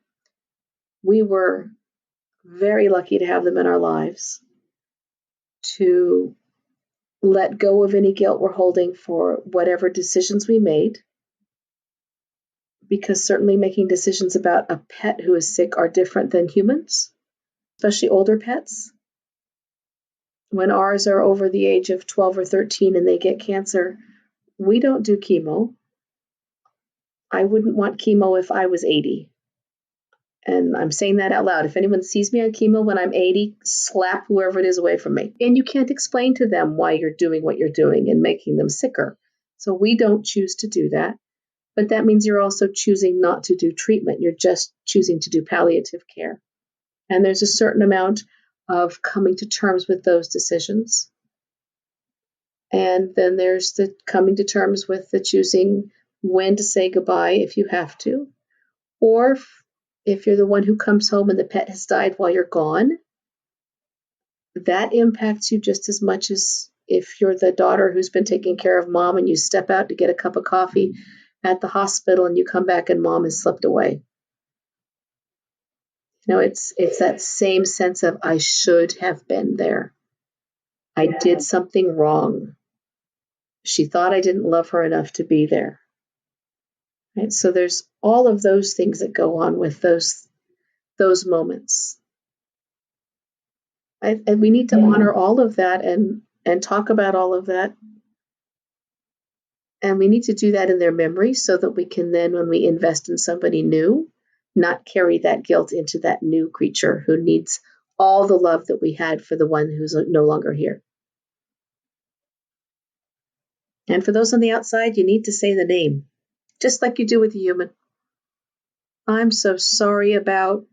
we were very lucky to have them in our lives, to let go of any guilt we're holding for whatever decisions we made, because certainly making decisions about a pet who is sick are different than humans, especially older pets. When ours are over the age of 12 or 13 and they get cancer, we don't do chemo. I wouldn't want chemo if I was 80. And I'm saying that out loud. If anyone sees me on chemo when I'm 80, slap whoever it is away from me. And you can't explain to them why you're doing what you're doing and making them sicker. So we don't choose to do that. But that means you're also choosing not to do treatment. You're just choosing to do palliative care. And there's a certain amount of coming to terms with those decisions. And then there's the coming to terms with the choosing when to say goodbye if you have to, or if you're the one who comes home and the pet has died while you're gone, that impacts you just as much as if you're the daughter who's been taking care of mom and you step out to get a cup of coffee at the hospital and you come back and mom has slipped away. It's that same sense of I should have been there. I did something wrong. She thought I didn't love her enough to be there. Right? So there's all of those things that go on with those moments. And we need to honor all of that and talk about all of that. And we need to do that in their memory so that we can then, when we invest in somebody new, not carry that guilt into that new creature who needs all the love that we had for the one who's no longer here. And for those on the outside, you need to say the name, just like you do with a human. I'm so sorry about,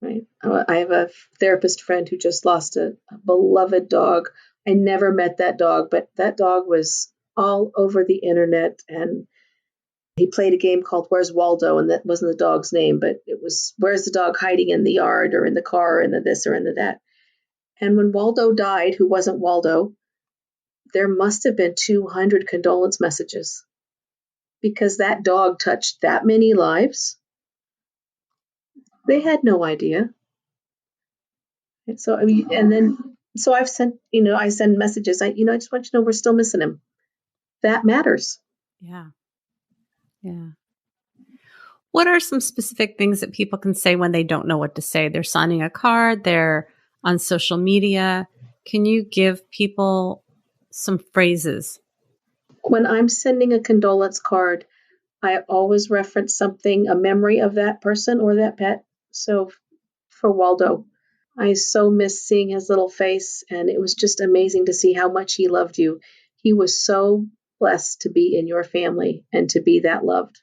right? I have a therapist friend who just lost a beloved dog. I never met that dog, but that dog was all over the internet, and he played a game called Where's Waldo, and that wasn't the dog's name, but it was where's the dog hiding in the yard or in the car or in the this or in the that. And when Waldo died, who wasn't Waldo, there must have been 200 condolence messages, because that dog touched that many lives. They had no idea. And so, so I've sent, I send messages. I just want you to know we're still missing him. That matters. Yeah. Yeah. What are some specific things that people can say when they don't know what to say? They're signing a card, they're on social media. Can you give people some phrases When I'm sending a condolence card, I always reference something, a memory of that person or that pet. So for Waldo, I so miss seeing his little face, and it was just amazing to see how much he loved you. He was so blessed to be in your family and to be that loved.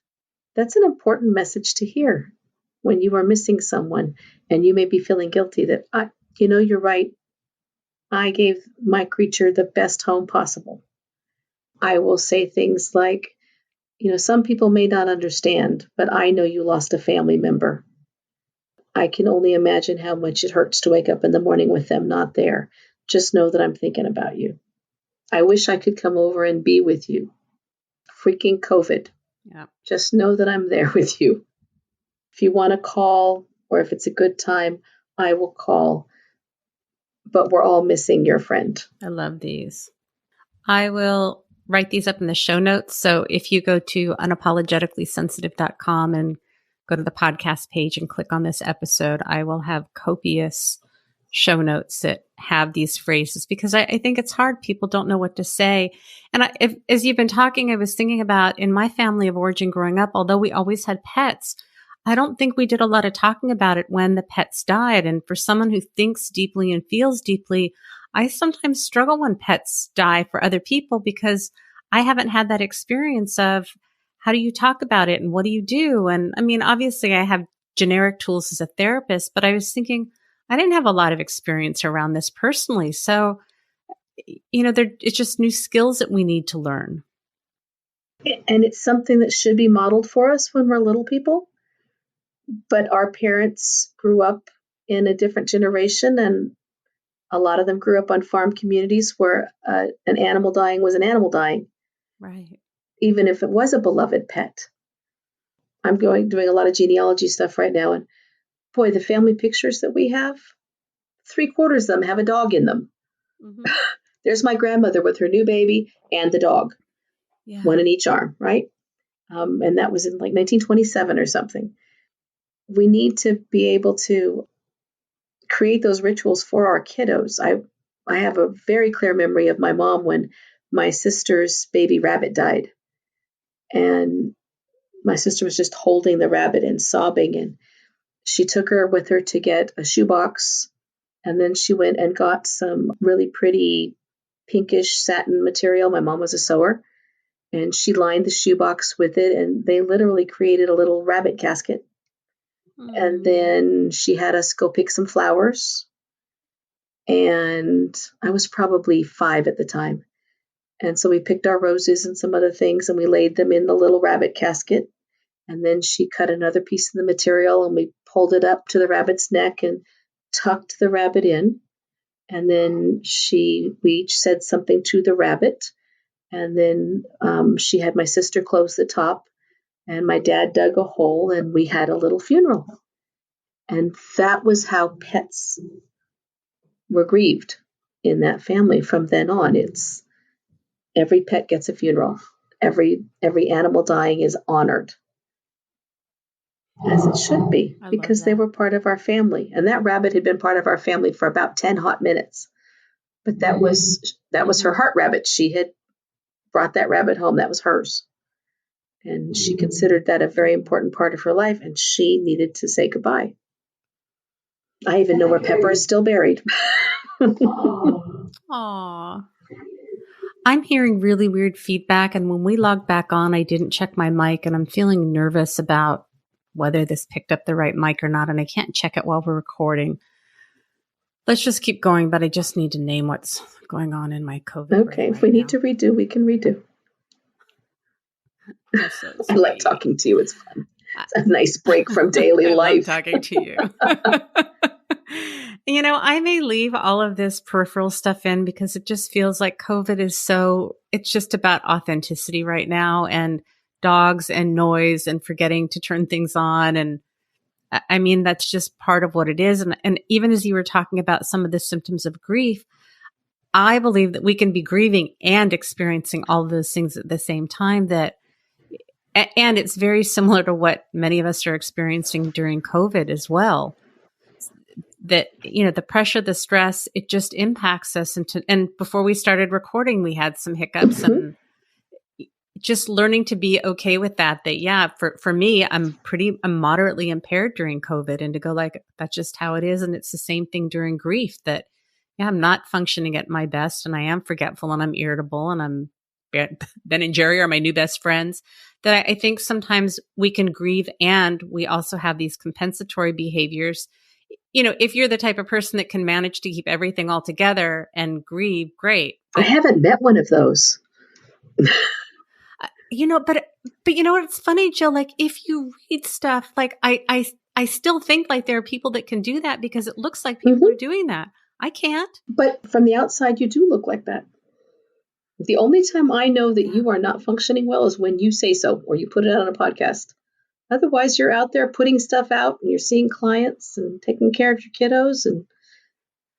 That's an important message to hear when you are missing someone and you may be feeling guilty that, you're right. I gave my creature the best home possible. I will say things like, some people may not understand, but I know you lost a family member. I can only imagine how much it hurts to wake up in the morning with them not there. Just know that I'm thinking about you. I wish I could come over and be with you. Freaking COVID. Yeah. Just know that I'm there with you. If you want to call or if it's a good time, I will call. But we're all missing your friend. I love these. I will write these up in the show notes. So if you go to unapologeticallysensitive.com and go to the podcast page and click on this episode, I will have copious show notes that have these phrases because I think it's hard. People don't know what to say. And as you've been talking, I was thinking about in my family of origin growing up, although we always had pets, I don't think we did a lot of talking about it when the pets died. And for someone who thinks deeply and feels deeply, I sometimes struggle when pets die for other people because I haven't had that experience of how do you talk about it and what do you do? And I mean, obviously I have generic tools as a therapist, but I was thinking I didn't have a lot of experience around this personally. So, it's just new skills that we need to learn. And it's something that should be modeled for us when we're little people. But our parents grew up in a different generation, and a lot of them grew up on farm communities where an animal dying was an animal dying. Right. Even if it was a beloved pet. I'm doing a lot of genealogy stuff right now, and boy, the family pictures that we have, 3/4 of them have a dog in them. Mm-hmm. There's my grandmother with her new baby and the dog, one in each arm, right? And that was in like 1927 or something. We need to be able to create those rituals for our kiddos. I have a very clear memory of my mom when my sister's baby rabbit died. And my sister was just holding the rabbit and sobbing. And she took her with her to get a shoebox. And then she went and got some really pretty pinkish satin material. My mom was a sewer. And she lined the shoebox with it. And they literally created a little rabbit casket. And then she had us go pick some flowers. And I was probably 5 at the time. And so we picked our roses and some other things, and we laid them in the little rabbit casket. And then she cut another piece of the material, and we pulled it up to the rabbit's neck and tucked the rabbit in. And then we each said something to the rabbit. And then she had my sister close the top, and my dad dug a hole, and we had a little funeral. And that was how pets were grieved in that family from then on. It's every pet gets a funeral. Every animal dying is honored, as it should be, because they were part of our family. And that rabbit had been part of our family for about 10 hot minutes. But that was her heart rabbit. She had brought that rabbit home. That was hers. And she considered that a very important part of her life, and she needed to say goodbye. I even know where Pepper is still buried. Aww. I'm hearing really weird feedback, and when we logged back on, I didn't check my mic, and I'm feeling nervous about whether this picked up the right mic or not, and I can't check it while we're recording. Let's just keep going, but I just need to name what's going on in my COVID. Okay, if we need to redo, we can redo. So I like talking to you. It's fun. It's a nice break from daily life. I love talking to you. I may leave all of this peripheral stuff in because it just feels like COVID it's just about authenticity right now and dogs and noise and forgetting to turn things on. And I mean, that's just part of what it is. And even as you were talking about some of the symptoms of grief, I believe that we can be grieving and experiencing all of those things at the same time and it's very similar to what many of us are experiencing during COVID as well. That, the pressure, the stress, it just impacts us. And before we started recording, we had some hiccups and just learning to be okay with that, yeah, for me, I'm moderately impaired during COVID, and to go like, that's just how it is. And it's the same thing during grief that, yeah, I'm not functioning at my best, and I am forgetful, and I'm irritable, and Ben and Jerry are my new best friends. That I think sometimes we can grieve, and we also have these compensatory behaviors. If you're the type of person that can manage to keep everything all together and grieve, great. I haven't met one of those. But you know what? It's funny, Jill. Like, if you read stuff, like I still think like there are people that can do that, because it looks like people are doing that. I can't. But from the outside, you do look like that. The only time I know that you are not functioning well is when you say so, or you put it out on a podcast. Otherwise, you're out there putting stuff out, and you're seeing clients and taking care of your kiddos, and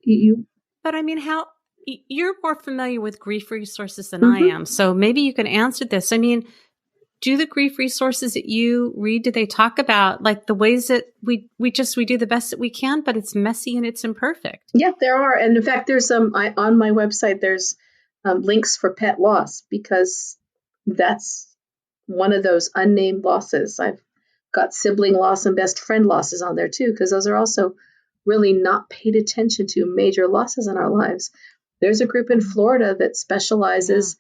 you. But I mean, how you're more familiar with grief resources than I am, so maybe you can answer this. I mean, do the grief resources that you read, do they talk about like the ways that we do the best that we can, but it's messy and it's imperfect? Yeah, there are, and in fact, there's on my website there's links for pet loss, because that's one of those unnamed losses. I've got sibling loss and best friend losses on there too, because those are also really not paid attention to major losses in our lives. There's a group in Florida that specializes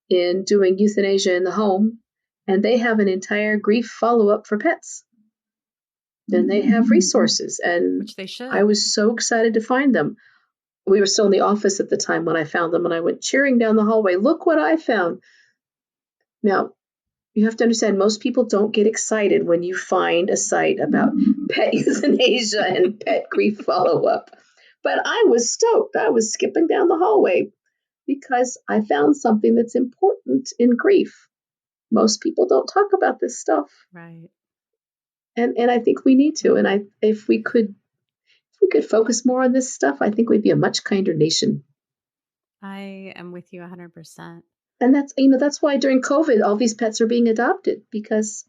in doing euthanasia in the home, and they have an entire grief follow-up for pets. And they have resources, and which they should. I was so excited to find them. We were still in the office at the time when I found them, and I went cheering down the hallway, look what I found. Now, you have to understand, most people don't get excited when you find a site about pet euthanasia and pet grief follow-up. But I was stoked. I was skipping down the hallway because I found something that's important in grief. Most people don't talk about this stuff. Right. And I think we need to. And if we could focus more on this stuff, I think we'd be a much kinder nation. I am with you 100%. And that's why during COVID, all these pets are being adopted, because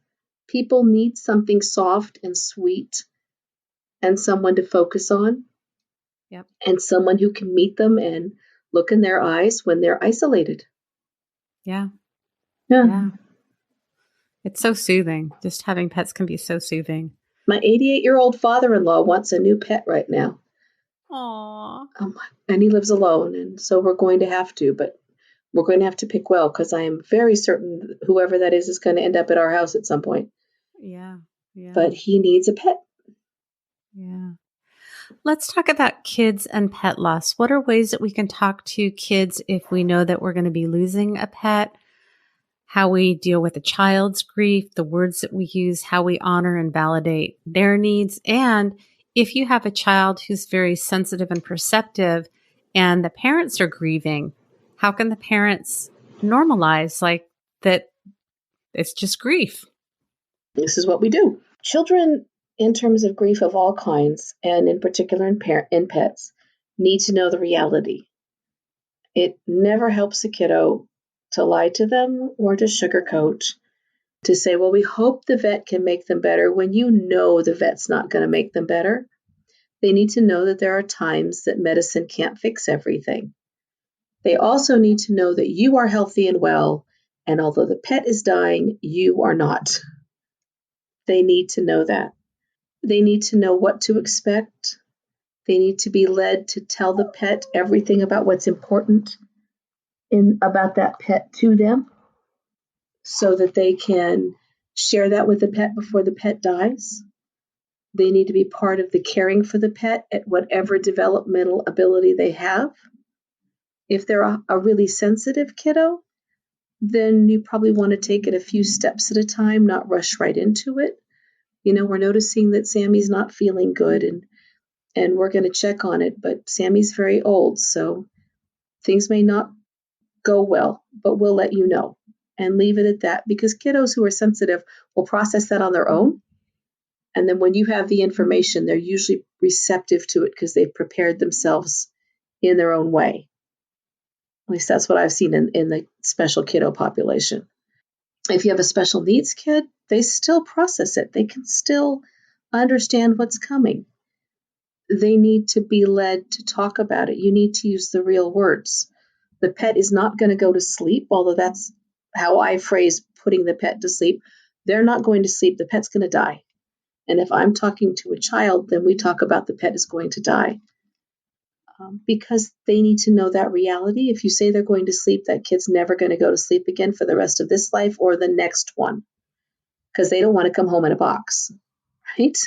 people need something soft and sweet and someone to focus on. Yep. And someone who can meet them and look in their eyes when they're isolated. Yeah. Yeah. It's so soothing. Just having pets can be so soothing. My 88-year-old father-in-law wants a new pet right now. Aww. And he lives alone, and so we're going to have to, but we're going to have to pick well, because I am very certain whoever that is going to end up at our house at some point. Yeah. But he needs a pet. Yeah. Let's talk about kids and pet loss. What are ways that we can talk to kids if we know that we're going to be losing a pet? How we deal with a child's grief, the words that we use, how we honor and validate their needs. And if you have a child who's very sensitive and perceptive and the parents are grieving, how can the parents normalize like that it's just grief? This is what we do. Children, in terms of grief of all kinds, and in particular in pets, need to know the reality. It never helps a kiddo to lie to them or to sugarcoat, to say, well, we hope the vet can make them better, when you know the vet's not going to make them better. They need to know that there are times that medicine can't fix everything. They also need to know that you are healthy and well, and although the pet is dying, you are not. They need to know that. They need to know what to expect. They need to be led to tell the pet everything about what's important about that pet to them, so that they can share that with the pet before the pet dies. They need to be part of the caring for the pet at whatever developmental ability they have. If they're a really sensitive kiddo, then you probably want to take it a few steps at a time, not rush right into it. We're noticing that Sammy's not feeling good, and we're going to check on it, but Sammy's very old, so things may not go well, but we'll let you know, and leave it at that, because kiddos who are sensitive will process that on their own. And then when you have the information, they're usually receptive to it because they've prepared themselves in their own way. At least that's what I've seen in the special kiddo population. If you have a special needs kid, they still process it. They can still understand what's coming. They need to be led to talk about it. You need to use the real words. The pet is not going to go to sleep, although that's how I phrase putting the pet to sleep. They're not going to sleep. The pet's going to die. And if I'm talking to a child, then we talk about the pet is going to die. Because they need to know that reality. If you say they're going to sleep, that kid's never going to go to sleep again for the rest of this life or the next one, because they don't want to come home in a box, right?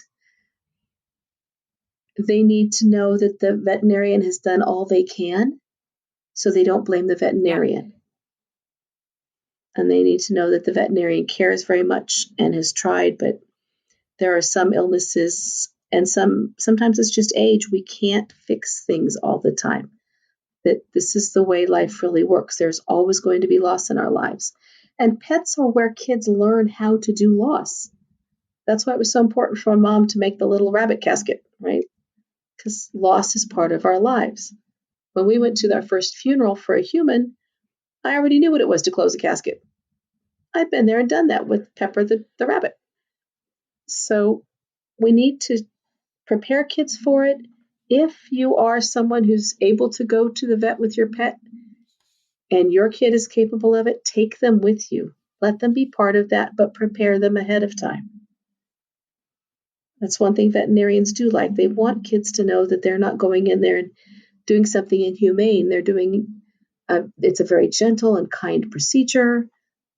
They need to know that the veterinarian has done all they can, so they don't blame the veterinarian. Yeah. And they need to know that the veterinarian cares very much and has tried, but there are some illnesses and sometimes it's just age. We can't fix things all the time. That this is the way life really works. There's always going to be loss in our lives. And pets are where kids learn how to do loss. That's why it was so important for a mom to make the little rabbit casket, right? Because loss is part of our lives. When we went to our first funeral for a human, I already knew what it was to close a casket. I'd been there and done that with Pepper the rabbit. So we need to prepare kids for it. If you are someone who's able to go to the vet with your pet and your kid is capable of it, take them with you. Let them be part of that, but prepare them ahead of time. That's one thing veterinarians do like. They want kids to know that they're not going in there and doing something inhumane. They're doing, it's a very gentle and kind procedure.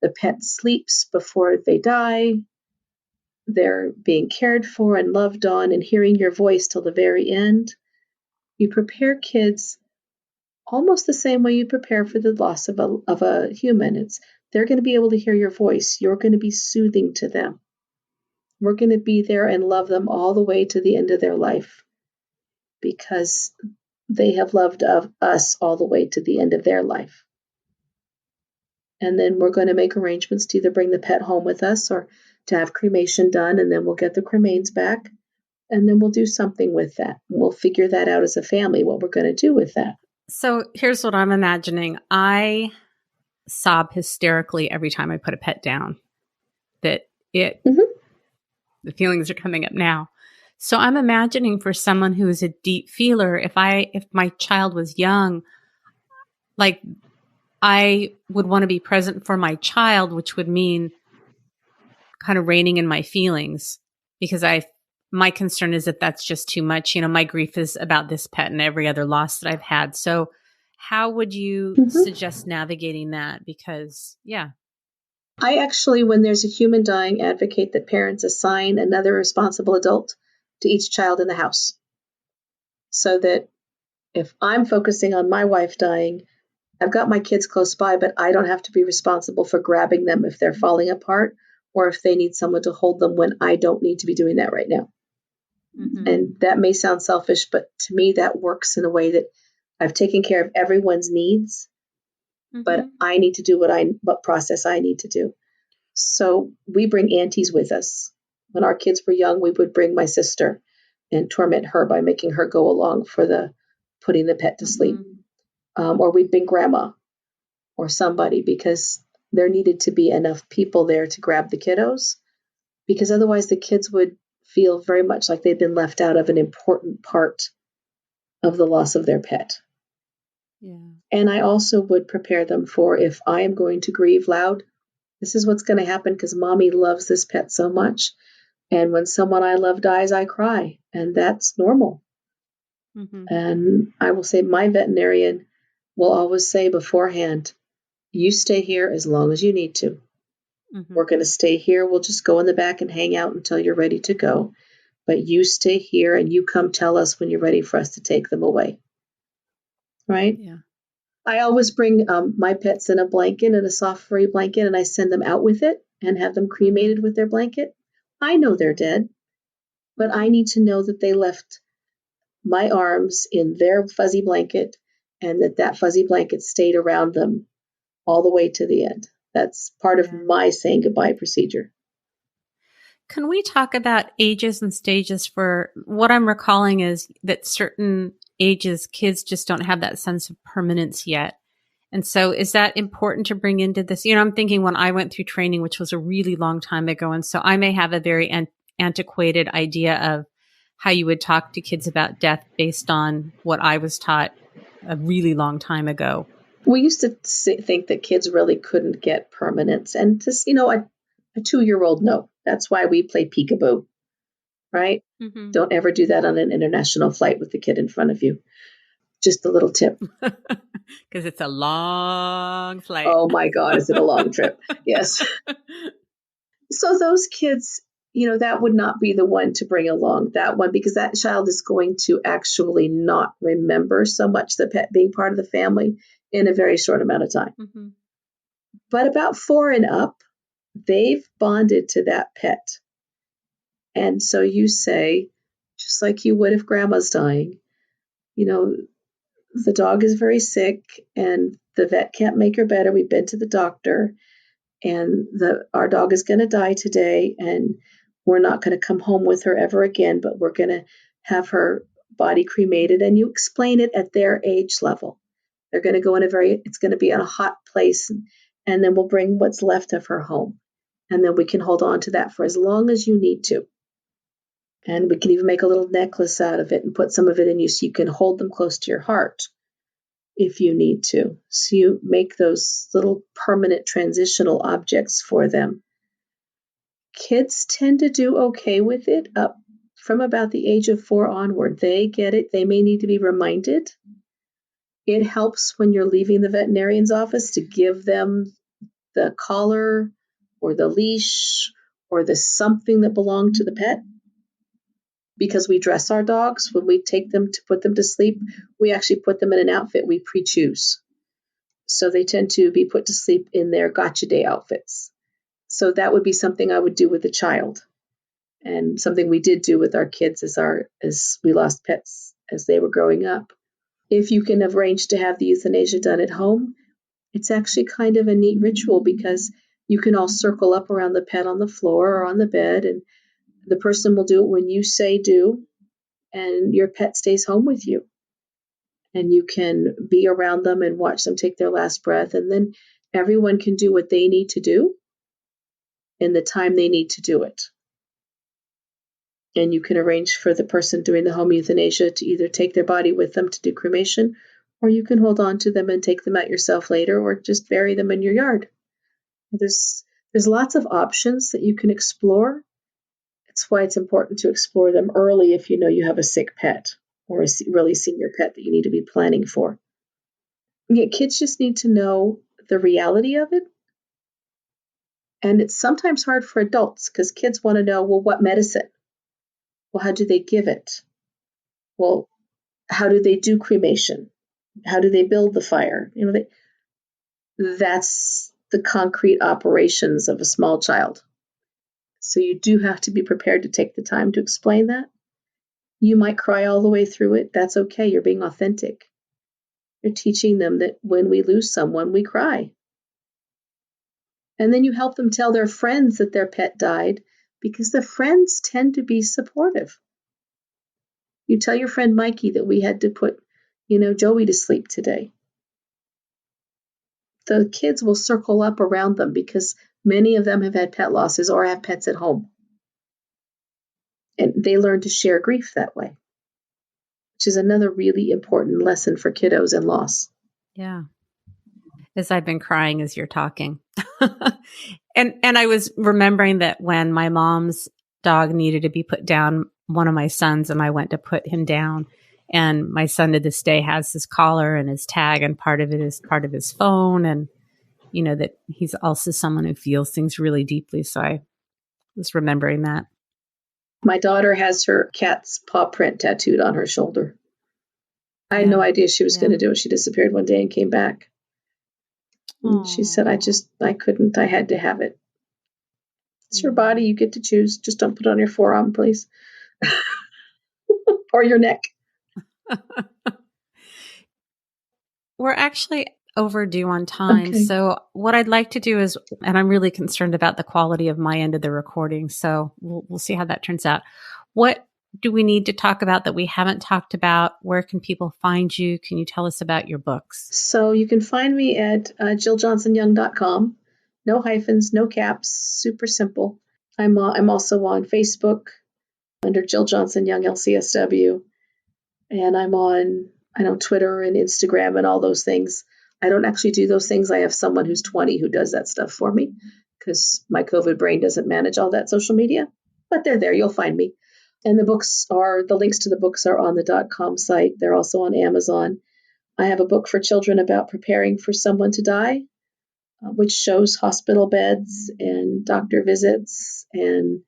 The pet sleeps before they die. They're being cared for and loved on and hearing your voice till the very end. You prepare kids almost the same way you prepare for the loss of a human. They're going to be able to hear your voice. You're going to be soothing to them. We're going to be there and love them all the way to the end of their life because they have loved us all the way to the end of their life. And then we're going to make arrangements to either bring the pet home with us or to have cremation done, and then we'll get the cremains back, and then we'll do something with that. We'll figure that out as a family, what we're going to do with that. So here's what I'm imagining. I sob hysterically every time I put a pet down. The feelings are coming up now. So I'm imagining for someone who is a deep feeler, if my child was young, like I would want to be present for my child, which would mean kind of reining in my feelings, because my concern is that that's just too much. You know, my grief is about this pet and every other loss that I've had. So how would you suggest navigating that? Because, I actually, when there's a human dying, advocate that parents assign another responsible adult to each child in the house. So that if I'm focusing on my wife dying, I've got my kids close by, but I don't have to be responsible for grabbing them if they're falling apart or if they need someone to hold them when I don't need to be doing that right now. Mm-hmm. And that may sound selfish, but to me, that works in a way that I've taken care of everyone's needs, but I need to do what process I need to do. So we bring aunties with us. When our kids were young, we would bring my sister and torment her by making her go along for the putting the pet to sleep. Or we'd bring grandma or somebody, because there needed to be enough people there to grab the kiddos, because otherwise the kids would feel very much like they'd been left out of an important part of the loss of their pet. Yeah. And I also would prepare them for, if I am going to grieve loud, this is what's going to happen because mommy loves this pet so much. And when someone I love dies, I cry, and that's normal. And I will say, my veterinarian will always say beforehand, you stay here as long as you need to. We're going to stay here. We'll just go in the back and hang out until you're ready to go. But you stay here and you come tell us when you're ready for us to take them away. Right? Yeah. I always bring my pets in a blanket, in a soft furry blanket, and I send them out with it and have them cremated with their blanket. I know they're dead, but I need to know that they left my arms in their fuzzy blanket and that fuzzy blanket stayed around them all the way to the end. That's part of my saying goodbye procedure. Can we talk about ages and stages? For what I'm recalling is that certain ages, kids just don't have that sense of permanence yet. And so is that important to bring into this? You know, I'm thinking when I went through training, which was a really long time ago, and so I may have a very antiquated idea of how you would talk to kids about death based on what I was taught a really long time ago. We used to think that kids really couldn't get permanence. And just, a 2-year-old, no. That's why we play peekaboo, right? Mm-hmm. Don't ever do that on an international flight with the kid in front of you. Just a little tip. Because it's a long flight. Oh my God, is it a long trip? Yes. So those kids, that would not be the one to bring along, that one, because that child is going to actually not remember so much the pet being part of the family in a very short amount of time. Mm-hmm. But about 4 and up, they've bonded to that pet. And so you say, just like you would if grandma's dying, the dog is very sick and the vet can't make her better. We've been to the doctor and our dog is going to die today and we're not going to come home with her ever again, but we're going to have her body cremated. And you explain it at their age level. They're going to go it's going to be in a hot place and then we'll bring what's left of her home. And then we can hold on to that for as long as you need to. And we can even make a little necklace out of it and put some of it in you so you can hold them close to your heart if you need to. So you make those little permanent transitional objects for them. Kids tend to do okay with it up from about the age of 4 onward. They get it. They may need to be reminded. It helps when you're leaving the veterinarian's office to give them the collar or the leash or the something that belonged to the pet. Because we dress our dogs, when we take them to put them to sleep, we actually put them in an outfit we pre-choose. So they tend to be put to sleep in their gotcha day outfits. So that would be something I would do with a child. And something we did do with our kids as we lost pets as they were growing up. If you can arrange to have the euthanasia done at home, it's actually kind of a neat ritual because you can all circle up around the pet on the floor or on the bed, and the person will do it when you say do, and your pet stays home with you. And you can be around them and watch them take their last breath. And then everyone can do what they need to do in the time they need to do it. And you can arrange for the person doing the home euthanasia to either take their body with them to do cremation, or you can hold on to them and take them out yourself later, or just bury them in your yard. There's lots of options that you can explore. That's why it's important to explore them early if you know you have a sick pet or a really senior pet that you need to be planning for. Yeah, kids just need to know the reality of it. And it's sometimes hard for adults because kids want to know, well, what medicine? Well, how do they give it? Well, how do they do cremation? How do they build the fire? That's the concrete operations of a small child. So you do have to be prepared to take the time to explain that. You might cry all the way through it. That's okay. You're being authentic. You're teaching them that when we lose someone, we cry. And then you help them tell their friends that their pet died because the friends tend to be supportive. You tell your friend Mikey that we had to put, Joey to sleep today. The kids will circle up around them because many of them have had pet losses or have pets at home. And they learn to share grief that way, which is another really important lesson for kiddos and loss. Yeah. As I've been crying as you're talking. And I was remembering that when my mom's dog needed to be put down, one of my sons and I went to put him down. And my son to this day has his collar and his tag, and part of it is part of his phone. And, that he's also someone who feels things really deeply. So I was remembering that. My daughter has her cat's paw print tattooed on her shoulder. I had no idea she was going to do it. She disappeared one day and came back. And she said, I couldn't. I had to have it. It's your body. You get to choose. Just don't put it on your forearm, please. Or your neck. We're actually overdue on time. Okay. So what I'd like to do is, and I'm really concerned about the quality of my end of the recording, so we'll see how that turns out. What do we need to talk about that we haven't talked about? Where can people find you? Can you tell us about your books? So you can find me at JillJohnsonYoung.com. No hyphens, no caps, super simple. I'm also on Facebook under Jill Johnson Young LCSW. And I'm on, Twitter and Instagram and all those things I don't actually do those things. I have someone who's 20 who does that stuff for me because my COVID brain doesn't manage all that social media, but they're there. You'll find me. And the links to the books are on the .com site. They're also on Amazon. I have a book for children about preparing for someone to die, which shows hospital beds and doctor visits, and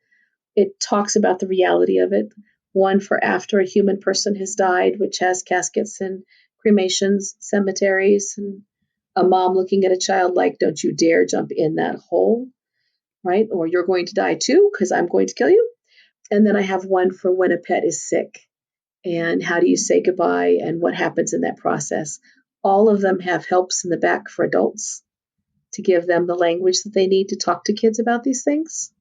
it talks about the reality of it. One for after a human person has died, which has caskets and cremations, cemeteries, and a mom looking at a child like, don't you dare jump in that hole, right? Or you're going to die too, because I'm going to kill you. And then I have one for when a pet is sick and how do you say goodbye and what happens in that process. All of them have helps in the back for adults to give them the language that they need to talk to kids about these things.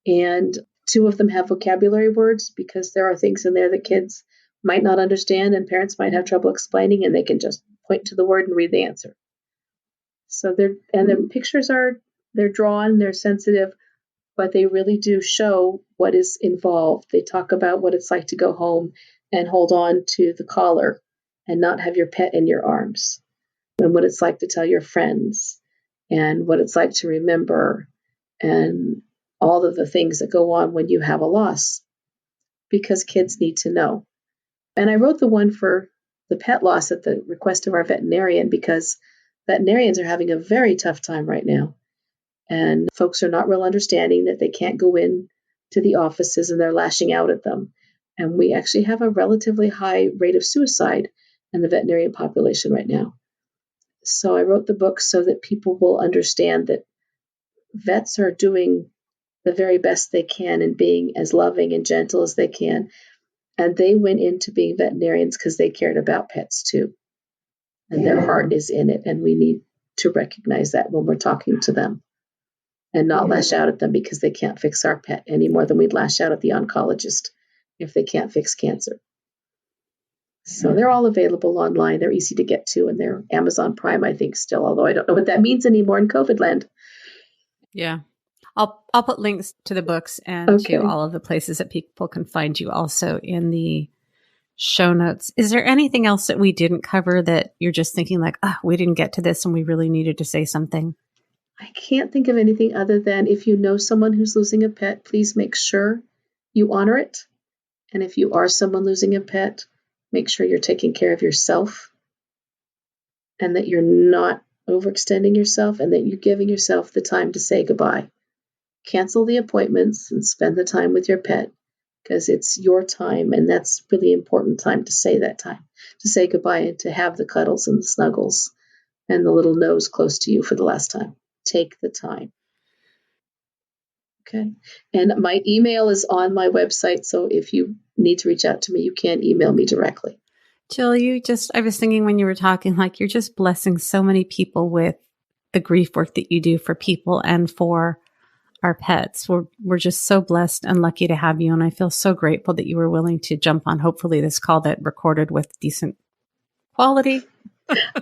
And 2 of them have vocabulary words because there are things in there that kids might not understand and parents might have trouble explaining, and they can just point to the word and read the answer. So the pictures they're drawn, they're sensitive, but they really do show what is involved. They talk about what it's like to go home and hold on to the collar and not have your pet in your arms, and what it's like to tell your friends, and what it's like to remember, and all of the things that go on when you have a loss, because kids need to know. And I wrote the one for the pet loss at the request of our veterinarian because veterinarians are having a very tough time right now. And folks are not real understanding that they can't go in to the offices and they're lashing out at them. And we actually have a relatively high rate of suicide in the veterinarian population right now. So I wrote the book so that people will understand that vets are doing the very best they can and being as loving and gentle as they can. And they went into being veterinarians because they cared about pets too. And their heart is in it. And we need to recognize that when we're talking to them and not lash out at them because they can't fix our pet any more than we'd lash out at the oncologist if they can't fix cancer. So they're all available online. They're easy to get to, and they're Amazon Prime, I think, still, although I don't know what that means anymore in COVID land. Yeah. I'll put links to the books and to all of the places that people can find you also in the show notes. Is there anything else that we didn't cover that you're just thinking like, we didn't get to this and we really needed to say something? I can't think of anything other than if you know someone who's losing a pet, please make sure you honor it. And if you are someone losing a pet, make sure you're taking care of yourself and that you're not overextending yourself and that you're giving yourself the time to say goodbye. Cancel the appointments and spend the time with your pet because it's your time, and that's really important time to say that time, to say goodbye and to have the cuddles and the snuggles and the little nose close to you for the last time. Take the time. Okay. And my email is on my website, so if you need to reach out to me, you can email me directly. Jill, I was thinking when you were talking, like you're just blessing so many people with the grief work that you do for people and for our pets. We're just so blessed and lucky to have you. And I feel so grateful that you were willing to jump on, hopefully, this call that recorded with decent quality.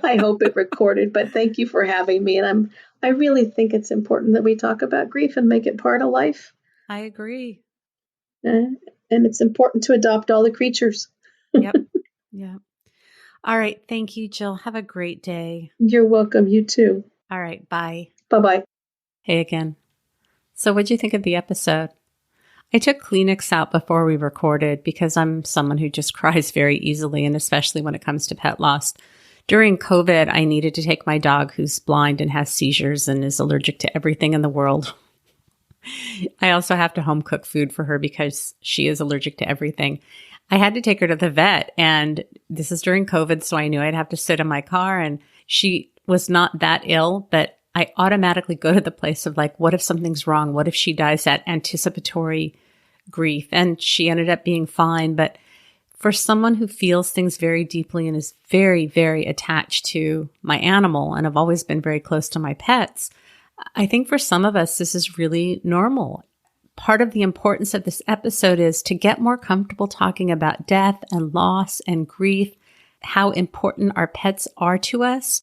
I hope it recorded, but thank you for having me. And I really think it's important that we talk about grief and make it part of life. I agree. And it's important to adopt all the creatures. Yep. Yeah. All right. Thank you, Jill. Have a great day. You're welcome. You too. All right. Bye. Bye-bye. Hey again. So what'd you think of the episode? I took Kleenex out before we recorded because I'm someone who just cries very easily, and especially when it comes to pet loss. During COVID, I needed to take my dog who's blind and has seizures and is allergic to everything in the world. I also have to home cook food for her because she is allergic to everything. I had to take her to the vet, and this is during COVID, so I knew I'd have to sit in my car, and she was not that ill, but I automatically go to the place of like, what if something's wrong? What if she dies? That anticipatory grief. And she ended up being fine. But for someone who feels things very deeply and is very, very attached to my animal, and I've always been very close to my pets, I think for some of us, this is really normal. Part of the importance of this episode is to get more comfortable talking about death and loss and grief, how important our pets are to us.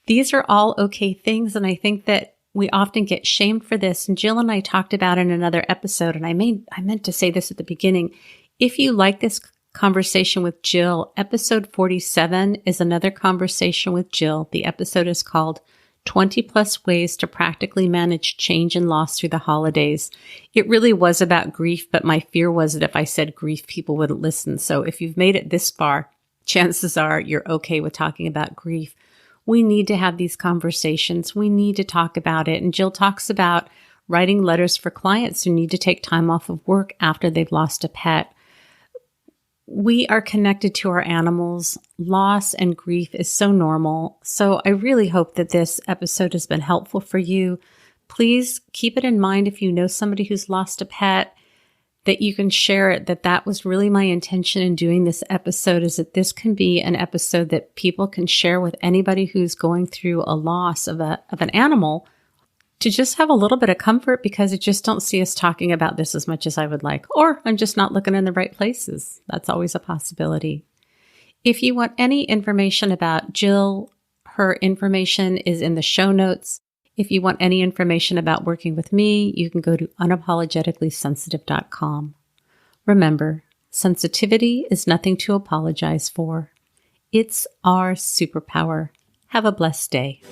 These are all okay things, and I think that we often get shamed for this. And Jill and I talked about in another episode, and I meant to say this at the beginning. If you like this conversation with Jill. Episode 47 is another conversation with Jill. The episode is called 20 plus ways to practically manage change and loss through the holidays. It really was about grief, but my fear was that if I said grief, people wouldn't listen. So if you've made it this far, chances are you're okay with talking about grief. We need to have these conversations. We need to talk about it. And Jill talks about writing letters for clients who need to take time off of work after they've lost a pet. We are connected to our animals. Loss and grief is so normal. So I really hope that this episode has been helpful for you. Please keep it in mind if you know somebody who's lost a pet, that you can share it, that was really my intention in doing this episode, is that this can be an episode that people can share with anybody who's going through a loss of an animal, to just have a little bit of comfort, because I just don't see us talking about this as much as I would like, or I'm just not looking in the right places. That's always a possibility. If you want any information about Jill, her information is in the show notes. If you want any information about working with me, you can go to unapologeticallysensitive.com. Remember, sensitivity is nothing to apologize for. It's our superpower. Have a blessed day.